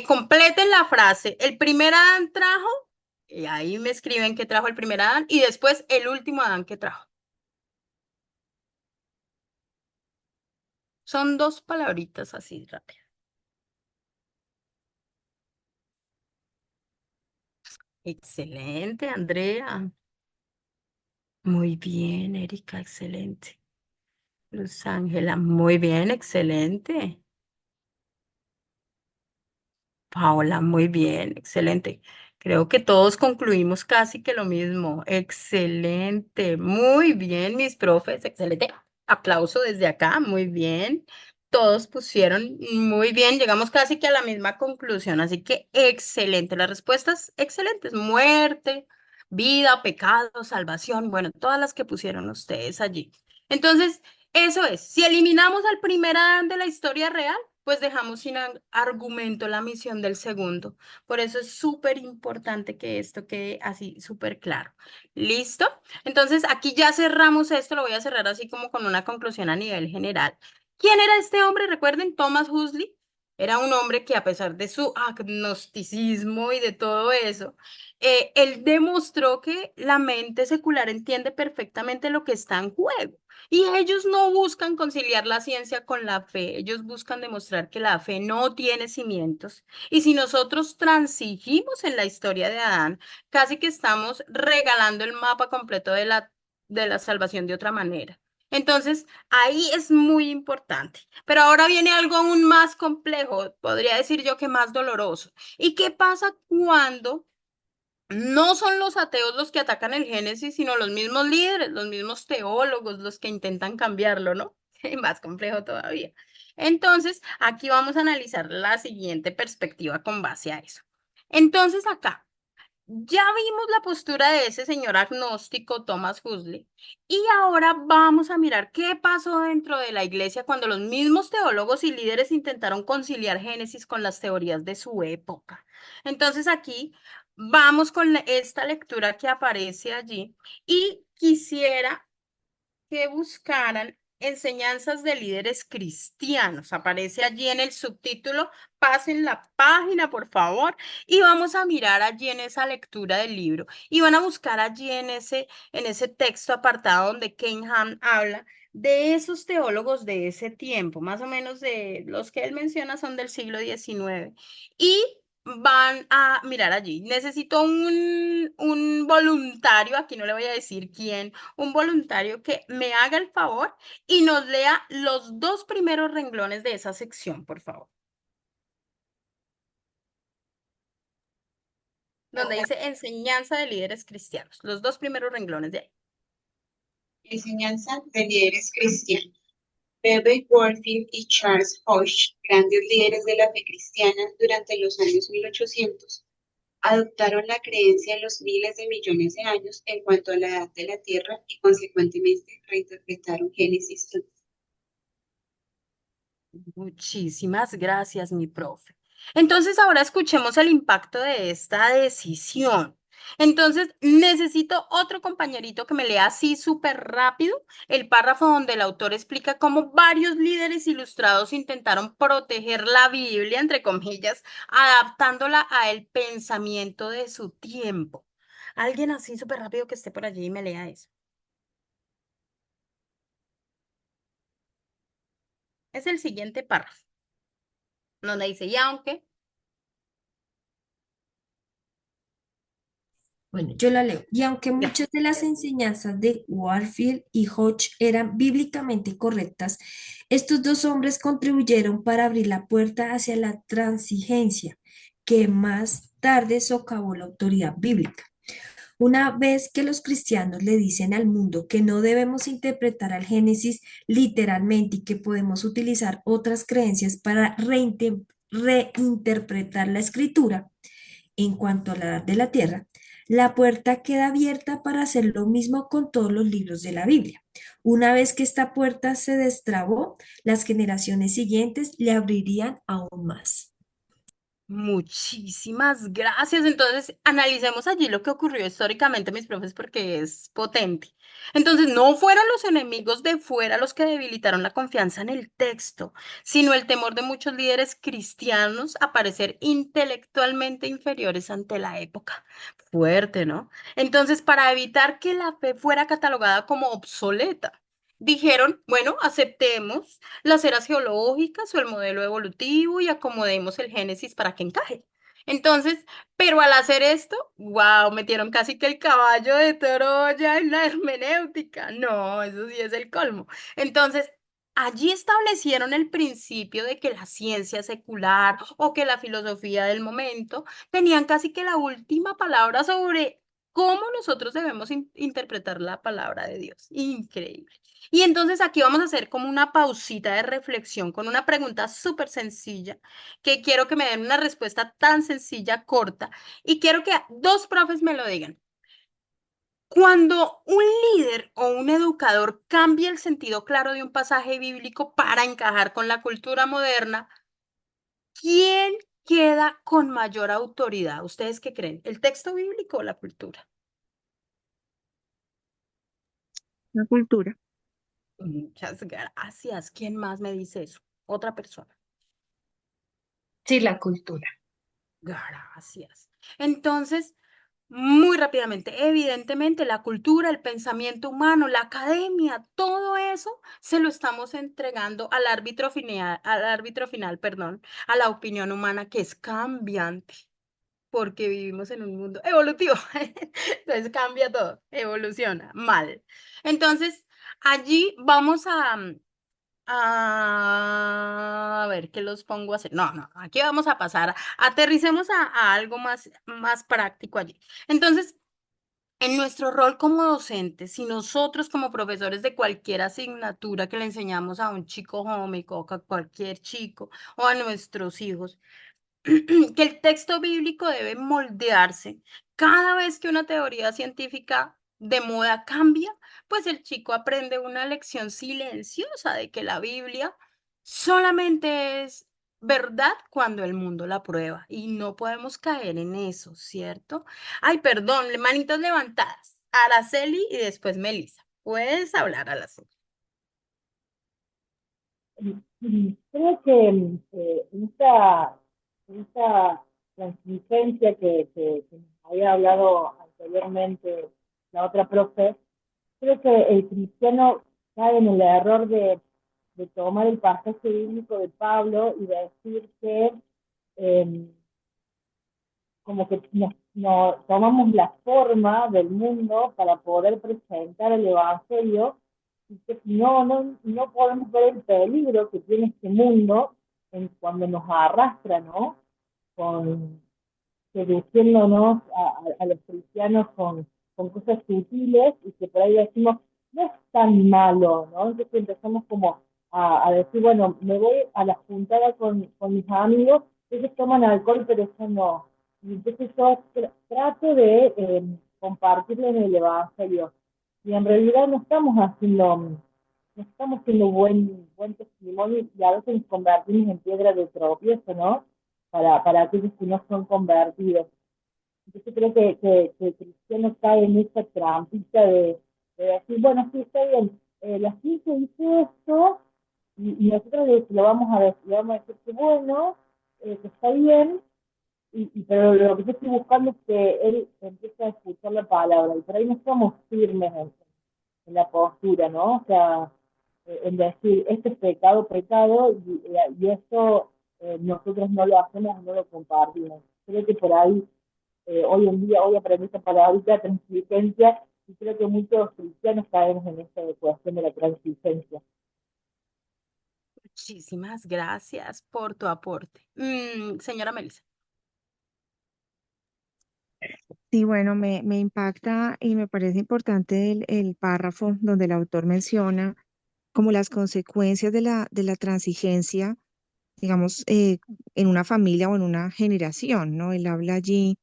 Completen la frase. El primer Adán trajo, y ahí me escriben que trajo el primer Adán, y después el último Adán que trajo. Son dos palabritas así rápidas. Excelente, Andrea. Muy bien, Erika, excelente. Luz Ángela, muy bien, excelente. Paola, muy bien, excelente. Creo que todos concluimos casi que lo mismo. Excelente, muy bien, mis profes, excelente. Aplauso desde acá, muy bien. Todos pusieron muy bien, llegamos casi que a la misma conclusión, así que excelente. Las respuestas excelentes, muerte, vida, pecado, salvación, bueno, todas las que pusieron ustedes allí. Entonces, eso es, si eliminamos al primer Adán de la historia real, pues dejamos sin argumento la misión del segundo. Por eso es súper importante que esto quede así súper claro. ¿Listo? Entonces, aquí ya cerramos esto, lo voy a cerrar así como con una conclusión a nivel general. ¿Quién era este hombre? Recuerden, Thomas Huxley. Era un hombre que a pesar de su agnosticismo y de todo eso, él demostró que la mente secular entiende perfectamente lo que está en juego. Y ellos no buscan conciliar la ciencia con la fe, ellos buscan demostrar que la fe no tiene cimientos. Y si nosotros transigimos en la historia de Adán, casi que estamos regalando el mapa completo de la salvación de otra manera. Entonces, ahí es muy importante. Pero ahora viene algo aún más complejo, podría decir yo que más doloroso. ¿Y qué pasa cuando no son los ateos los que atacan el Génesis, sino los mismos líderes, los mismos teólogos, los que intentan cambiarlo, ¿no? Más complejo todavía. Entonces, aquí vamos a analizar la siguiente perspectiva con base a eso. Entonces, acá ya vimos la postura de ese señor agnóstico Thomas Huxley y ahora vamos a mirar qué pasó dentro de la iglesia cuando los mismos teólogos y líderes intentaron conciliar Génesis con las teorías de su época. Entonces aquí vamos con esta lectura que aparece allí y quisiera que buscaran enseñanzas de líderes cristianos. Aparece allí en el subtítulo. Pasen la página, por favor, y vamos a mirar allí en esa lectura del libro. Y van a buscar allí en ese texto apartado donde Kenham habla de esos teólogos de ese tiempo, más o menos de los que él menciona son del siglo XIX. Y van a mirar allí. Necesito un voluntario, aquí no le voy a decir quién, un voluntario que me haga el favor y nos lea los dos primeros renglones de esa sección, por favor. Donde dice enseñanza de líderes cristianos, los dos primeros renglones de ahí. Enseñanza de líderes cristianos. Beebe Warfield y Charles Hodge, grandes líderes de la fe cristiana durante los años 1800, adoptaron la creencia en los miles de millones de años en cuanto a la edad de la Tierra y consecuentemente reinterpretaron Génesis 1. Muchísimas gracias, mi profe. Entonces, ahora escuchemos el impacto de esta decisión. Entonces, necesito otro compañerito que me lea así súper rápido el párrafo donde el autor explica cómo varios líderes ilustrados intentaron proteger la Biblia, entre comillas, adaptándola al pensamiento de su tiempo. Alguien así súper rápido que esté por allí y me lea eso. Es el siguiente párrafo, donde dice, y aunque... Bueno, yo la leo. Y aunque muchas de las enseñanzas de Warfield y Hodge eran bíblicamente correctas, estos dos hombres contribuyeron para abrir la puerta hacia la transigencia, que más tarde socavó la autoridad bíblica. Una vez que los cristianos le dicen al mundo que no debemos interpretar al Génesis literalmente y que podemos utilizar otras creencias para reinterpretar la escritura en cuanto a la edad de la tierra, la puerta queda abierta para hacer lo mismo con todos los libros de la Biblia. Una vez que esta puerta se destrabó, las generaciones siguientes le abrirían aún más. Muchísimas gracias. Entonces, analicemos allí lo que ocurrió históricamente, mis profes, porque es potente. Entonces, no fueron los enemigos de fuera los que debilitaron la confianza en el texto, sino el temor de muchos líderes cristianos a parecer intelectualmente inferiores ante la época. Fuerte, ¿no? Entonces, para evitar que la fe fuera catalogada como obsoleta, dijeron, bueno, aceptemos las eras geológicas o el modelo evolutivo y acomodemos el Génesis para que encaje. Entonces, pero al hacer esto, wow, metieron casi que el caballo de Troya en la hermenéutica. No, eso sí es el colmo. Entonces, allí establecieron el principio de que la ciencia secular o que la filosofía del momento tenían casi que la última palabra sobre cómo nosotros debemos interpretar la palabra de Dios. Increíble. Y entonces aquí vamos a hacer como una pausita de reflexión con una pregunta súper sencilla, que quiero que me den una respuesta tan sencilla, corta, y quiero que dos profes me lo digan. Cuando un líder o un educador cambia el sentido claro de un pasaje bíblico para encajar con la cultura moderna, ¿quién queda con mayor autoridad? ¿Ustedes qué creen? ¿El texto bíblico o la cultura? La cultura. Muchas gracias. ¿Quién más me dice eso? Otra persona. Sí, la cultura. Gracias. Entonces, muy rápidamente, evidentemente, la cultura, el pensamiento humano, la academia, todo eso se lo estamos entregando al árbitro final, perdón, a la opinión humana que es cambiante, porque vivimos en un mundo evolutivo. Entonces cambia todo, evoluciona mal. Entonces, Allí vamos a ver qué los pongo a hacer. No, no, aquí vamos a pasar, aterricemos a algo más práctico allí. Entonces, en nuestro rol como docentes, si nosotros como profesores de cualquier asignatura que le enseñamos a un chico jómico o a cualquier chico o a nuestros hijos, que el texto bíblico debe moldearse cada vez que una teoría científica de moda cambia, pues el chico aprende una lección silenciosa de que la Biblia solamente es verdad cuando el mundo la prueba y no podemos caer en eso, ¿cierto? Ay, perdón, manitas levantadas. Araceli y después Melissa. Puedes hablar, Araceli. Creo que esta transigencia que nos había hablado anteriormente la otra profe, creo que el cristiano cae en el error de tomar el pasaje bíblico de Pablo y de decir que eh, como que tomamos la forma del mundo para poder presentar el Evangelio y que no podemos ver el peligro que tiene este mundo cuando nos arrastra, ¿no? Con, seduciéndonos a los cristianos con cosas sutiles y que por ahí decimos, no es tan malo, ¿no? Entonces empezamos como a decir, bueno, me voy a la juntada con mis amigos, ellos toman alcohol, pero yo no. Y entonces yo trato de compartirlo en el Evangelio. Y en realidad no estamos haciendo buen testimonio y a veces nos convertimos en piedra de tropiezo, ¿no? Para aquellos que no son convertidos. Entonces creo que el cristiano cae en esa trampita de decir, bueno, sí, está bien, la ciencia dice esto, y nosotros le vamos a decir que bueno, que está bien, pero lo que yo estoy buscando es que él empiece a escuchar la palabra, y por ahí no estamos firmes en la postura, ¿no? O sea, en decir, este es pecado, pecado, y esto nosotros no lo hacemos, no lo compartimos. Creo que por ahí hoy aprendí esta palabrita, transigencia, y creo que muchos cristianos caemos en esta cuestión de la transigencia. Muchísimas gracias por tu aporte. Señora Melissa. Sí, bueno, me impacta y me parece importante el párrafo donde el autor menciona como las consecuencias de la transigencia, digamos, en una familia o en una generación, ¿no? Él habla allí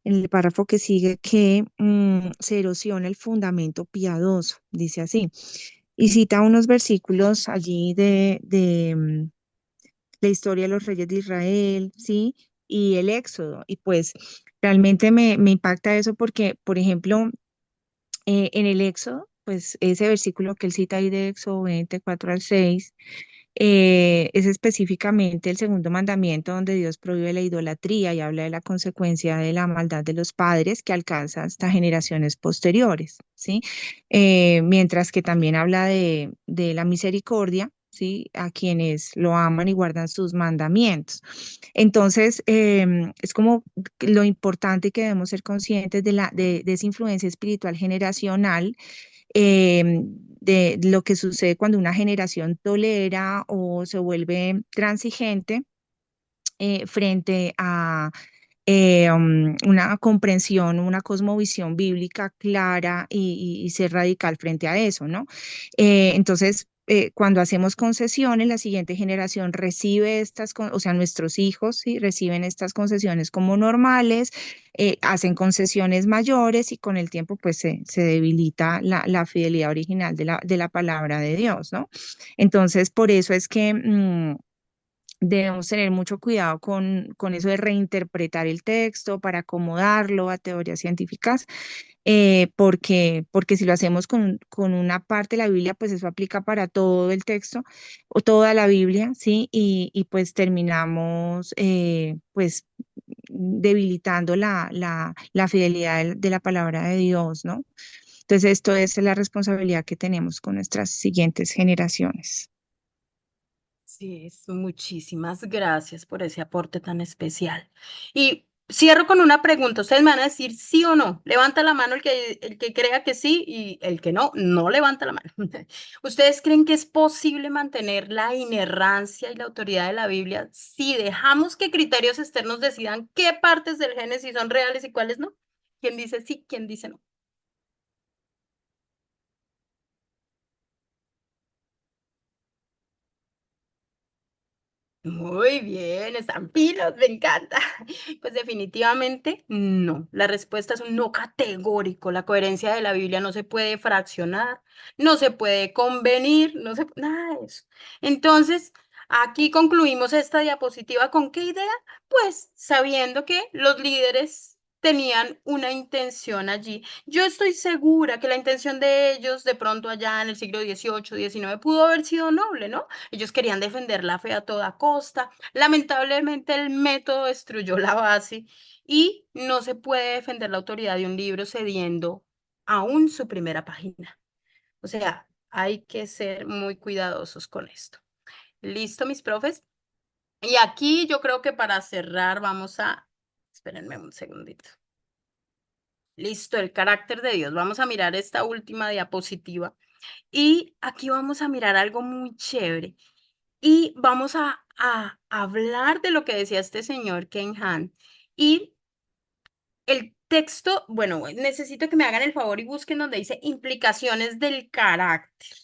en el párrafo que sigue que se erosiona el fundamento piadoso, dice así, y cita unos versículos allí de la historia de los reyes de Israel, ¿sí? Y el Éxodo. Y pues realmente me impacta eso porque, por ejemplo, en el Éxodo, pues ese versículo que él cita ahí de Éxodo 24 al 6, es específicamente el segundo mandamiento donde Dios prohíbe la idolatría y habla de la consecuencia de la maldad de los padres que alcanza hasta generaciones posteriores, ¿sí? Mientras que también habla de la misericordia, ¿sí? A quienes lo aman y guardan sus mandamientos. Entonces, es como lo importante que debemos ser conscientes de esa influencia espiritual generacional, de lo que sucede cuando una generación tolera o se vuelve transigente frente a una comprensión, una cosmovisión bíblica clara y ser radical frente a eso, ¿no? Entonces, cuando hacemos concesiones, la siguiente generación recibe o sea, nuestros hijos, ¿sí? Reciben estas concesiones como normales, hacen concesiones mayores y con el tiempo pues se debilita la fidelidad original de la palabra de Dios, ¿no? Entonces, por eso es que debemos tener mucho cuidado con eso de reinterpretar el texto para acomodarlo a teorías científicas, porque si lo hacemos con una parte de la Biblia, pues eso aplica para todo el texto o toda la Biblia, ¿sí? Y pues terminamos, pues, debilitando la fidelidad de la palabra de Dios, ¿no? Entonces, esto es la responsabilidad que tenemos con nuestras siguientes generaciones. Sí, muchísimas gracias por ese aporte tan especial. Y Cierro con una pregunta. Ustedes me van a decir sí o no. Levanta la mano el que crea que sí y el que no, no levanta la mano. ¿Ustedes creen que es posible mantener la inerrancia y la autoridad de la Biblia si dejamos que criterios externos decidan qué partes del Génesis son reales y cuáles no? ¿Quién dice sí? ¿Quién dice no? Muy bien, están pilos, me encanta. Pues definitivamente no. La respuesta es un no categórico. La coherencia de la Biblia no se puede fraccionar, no se puede convenir, nada de eso. Entonces, aquí concluimos esta diapositiva con qué idea? Pues sabiendo que los líderes tenían una intención allí. Yo estoy segura que la intención de ellos, de pronto allá en el siglo XVIII, XIX, pudo haber sido noble, ¿no? Ellos querían defender la fe a toda costa. Lamentablemente el método destruyó la base y no se puede defender la autoridad de un libro cediendo aún su primera página. O sea, hay que ser muy cuidadosos con esto. ¿Listo, mis profes? Y aquí yo creo que para cerrar vamos a... Espérenme un segundito. Listo, el carácter de Dios. Vamos a mirar esta última diapositiva. Y aquí vamos a mirar algo muy chévere. Y vamos a hablar de lo que decía este señor Ken Han. Y el texto, bueno, necesito que me hagan el favor y busquen donde dice implicaciones del carácter.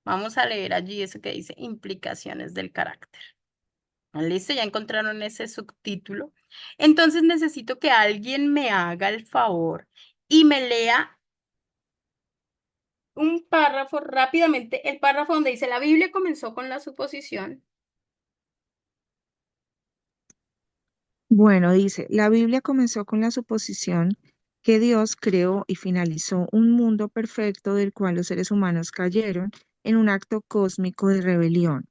Vamos a leer allí eso que dice implicaciones del carácter. ¿Listo? Ya encontraron ese subtítulo. Entonces necesito que alguien me haga el favor y me lea un párrafo rápidamente, el párrafo donde dice la Biblia comenzó con la suposición. Bueno, dice, la Biblia comenzó con la suposición que Dios creó y finalizó un mundo perfecto del cual los seres humanos cayeron en un acto cósmico de rebelión.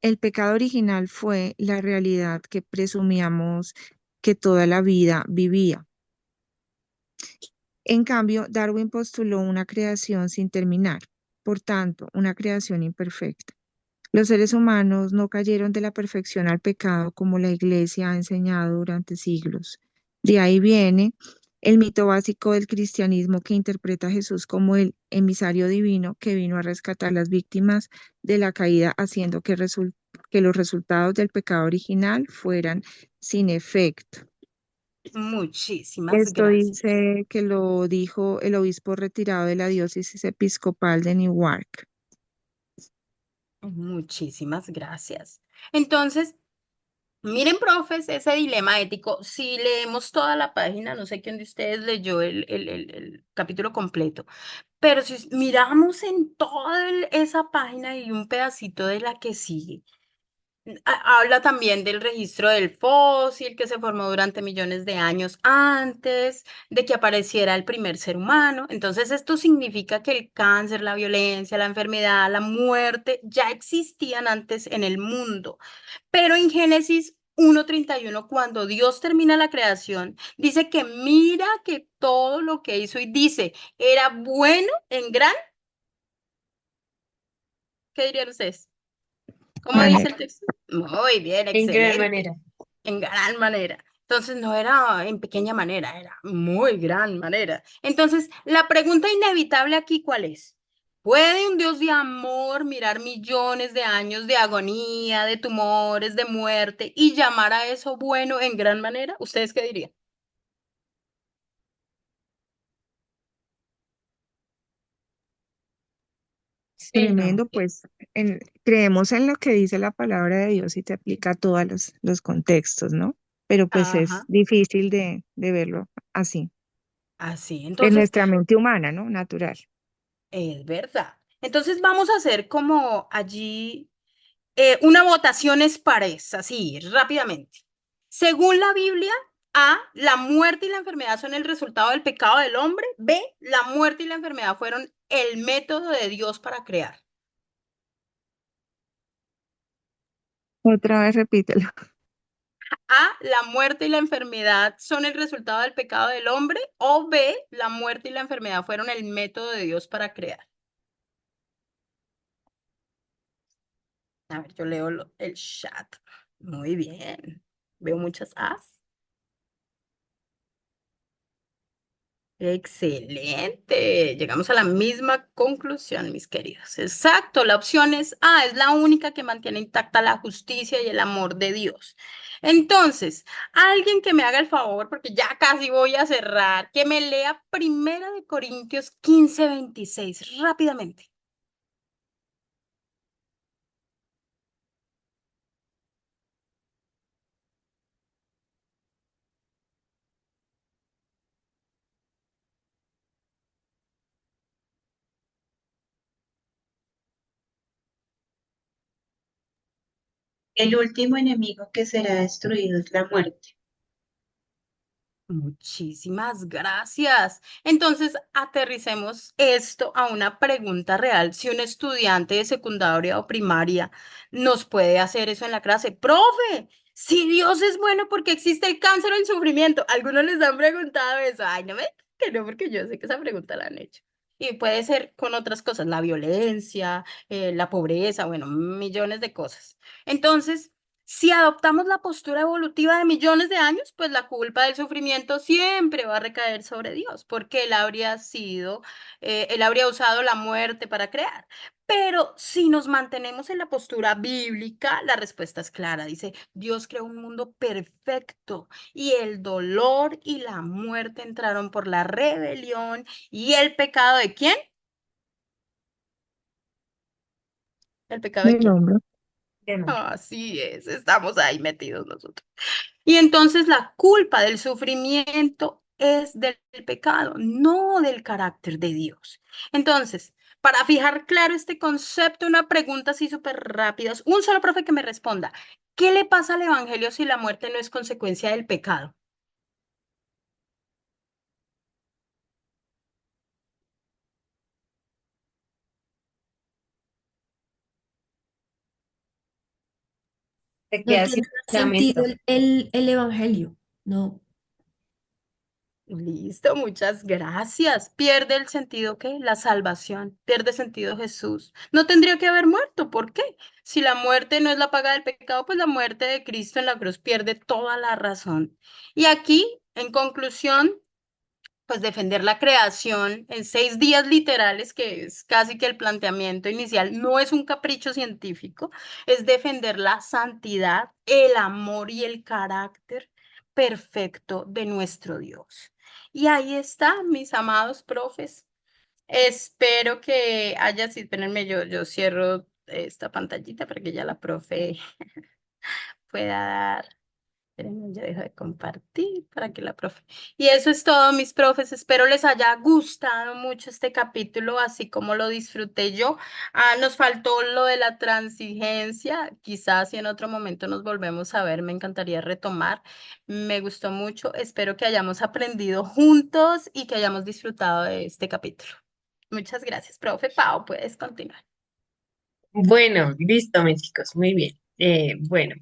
El pecado original fue la realidad que presumíamos que toda la vida vivía. En cambio, Darwin postuló una creación sin terminar, por tanto, una creación imperfecta. Los seres humanos no cayeron de la perfección al pecado como la Iglesia ha enseñado durante siglos. De ahí viene el mito básico del cristianismo que interpreta a Jesús como el emisario divino que vino a rescatar las víctimas de la caída, haciendo que los resultados del pecado original fueran sin efecto. Muchísimas Esto gracias. dice que lo dijo el obispo retirado de la diócesis episcopal de Newark. Muchísimas gracias. Entonces, miren, profes, ese dilema ético. Si leemos toda la página, no sé quién de ustedes leyó el capítulo completo, pero si miramos en toda esa página y un pedacito de la que sigue, habla también del registro del fósil que se formó durante millones de años antes de que apareciera el primer ser humano. Entonces, esto significa que el cáncer, la violencia, la enfermedad, la muerte ya existían antes en el mundo. Pero en Génesis 1:31, cuando Dios termina la creación, dice que mira que todo lo que hizo y dice, era bueno en gran, ¿qué dirían ustedes? ¿Cómo dice Manera. el texto? Muy bien, En gran excelente. manera. En gran manera. Entonces no era en pequeña manera, era muy gran manera. Entonces, la pregunta inevitable aquí, ¿cuál es? ¿Puede un Dios de amor mirar millones de años de agonía, de tumores, de muerte y llamar a eso bueno en gran manera? ¿Ustedes qué dirían? Sí, no. Tremendo, pues creemos en lo que dice la palabra de Dios y te aplica a todos los contextos, ¿no? Pero pues es Ajá, difícil de verlo así, así. en Entonces, nuestra mente humana, ¿no? Natural. es verdad. Entonces vamos a hacer como allí una votación es pares, así, rápidamente. Según la Biblia, A, la muerte y la enfermedad son el resultado del pecado del hombre. B, la muerte y la enfermedad fueron el método de Dios para crear. Otra vez repítelo. A, la muerte y la enfermedad son el resultado del pecado del hombre. O B, la muerte y la enfermedad fueron el método de Dios para crear. A ver, yo leo el chat. Muy bien. Veo muchas A's. Excelente. Llegamos a la misma conclusión, mis queridos. Exacto, la opción es A, es la única que mantiene intacta la justicia y el amor de Dios. Entonces, alguien que me haga el favor, porque ya casi voy a cerrar, que me lea Primera de Corintios 15:26 rápidamente. El último enemigo que será destruido es la muerte. Muchísimas gracias. Entonces, aterricemos esto a una pregunta real. Si un estudiante de secundaria o primaria nos puede hacer eso en la clase, profe, si Dios es bueno, ¿porque existe el cáncer o el sufrimiento? Algunos les han preguntado eso. Ay, no me digan que no, porque yo sé que esa pregunta la han hecho. Y puede ser con otras cosas, la violencia, la pobreza, bueno, millones de cosas. Entonces, si adoptamos la postura evolutiva de millones de años, pues la culpa del sufrimiento siempre va a recaer sobre Dios, porque él habría usado la muerte para crear. Pero si nos mantenemos en la postura bíblica, la respuesta es clara. Dice, Dios creó un mundo perfecto y el dolor y la muerte entraron por la rebelión y el pecado ¿de quién? ¿El pecado de Del quién? hombre. Así es, estamos ahí metidos nosotros. Y entonces la culpa del sufrimiento es del pecado, no del carácter de Dios. Entonces, para fijar claro este concepto, una pregunta así súper rápida, un solo profe que me responda, ¿qué le pasa al evangelio si la muerte no es consecuencia del pecado? Te No quedas sin tiene más sentido fundamento. el evangelio. No, Listo, muchas gracias. ¿Pierde el sentido qué? La salvación. Pierde sentido Jesús. No tendría que haber muerto. ¿Por qué? Si la muerte no es la paga del pecado, pues la muerte de Cristo en la cruz pierde toda la razón. Y aquí, en conclusión, pues defender la creación en 6 días literales, que es casi que el planteamiento inicial, no es un capricho científico, es defender la santidad, el amor y el carácter perfecto de nuestro Dios. Y ahí está, mis amados profes. Espero que haya sido, espérenme, yo cierro esta pantallita para que ya la profe pueda dar. Espérenme, ya dejo de compartir para que la profe. Y eso es todo, mis profes. Espero les haya gustado mucho este capítulo, así como lo disfruté yo. Nos faltó lo de la transigencia. Quizás si en otro momento nos volvemos a ver, me encantaría retomar. Me gustó mucho. Espero que hayamos aprendido juntos y que hayamos disfrutado de este capítulo. Muchas gracias, profe Pau. Puedes continuar. Bueno, listo, mis chicos, muy bien. Bueno,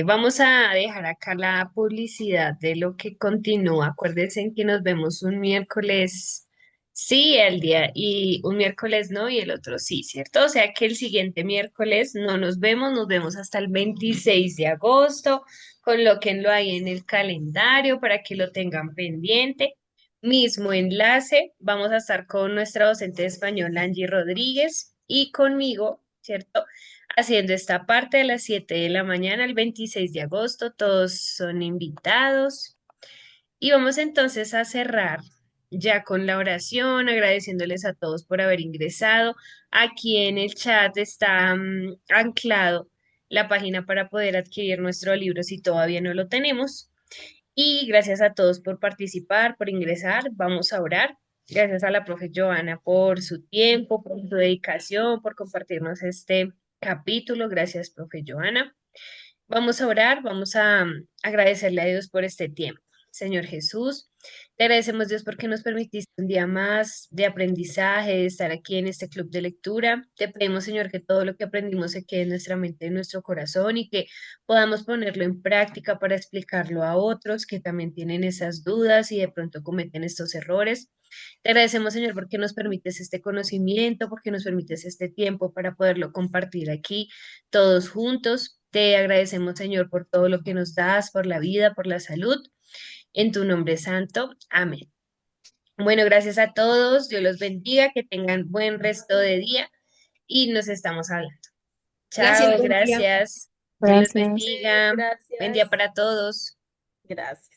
vamos a dejar acá la publicidad de lo que continúa. Acuérdense en que nos vemos un miércoles sí el día y un miércoles no y el otro sí, ¿cierto? O sea que el siguiente miércoles no nos vemos hasta el 26 de agosto. Colóquenlo ahí en el calendario para que lo tengan pendiente. Mismo enlace, vamos a estar con nuestra docente de español, Angie Rodríguez, y conmigo, ¿cierto? Haciendo esta parte a las 7 de la mañana, el 26 de agosto, todos son invitados. Y vamos entonces a cerrar ya con la oración, agradeciéndoles a todos por haber ingresado. Aquí en el chat está anclado la página para poder adquirir nuestro libro si todavía no lo tenemos. Y gracias a todos por participar, por ingresar. Vamos a orar. Gracias a la profe Joana por su tiempo, por su dedicación, por compartirnos este capítulo. Gracias, profe Joana. Vamos a orar, vamos a agradecerle a Dios por este tiempo. Señor Jesús, te agradecemos Dios porque nos permitiste un día más de aprendizaje, de estar aquí en este club de lectura. Te pedimos, Señor, que todo lo que aprendimos se quede en nuestra mente, en nuestro corazón y que podamos ponerlo en práctica para explicarlo a otros que también tienen esas dudas y de pronto cometen estos errores. Te agradecemos, Señor, porque nos permites este conocimiento, porque nos permites este tiempo para poderlo compartir aquí todos juntos. Te agradecemos, Señor, por todo lo que nos das, por la vida, por la salud. En tu nombre santo. Amén. Bueno, gracias a todos, Dios los bendiga, que tengan buen resto de día y nos estamos hablando. Gracias, Chao, buen día. gracias. Dios los Gracias. bendiga. Buen día Gracias. para todos. Gracias.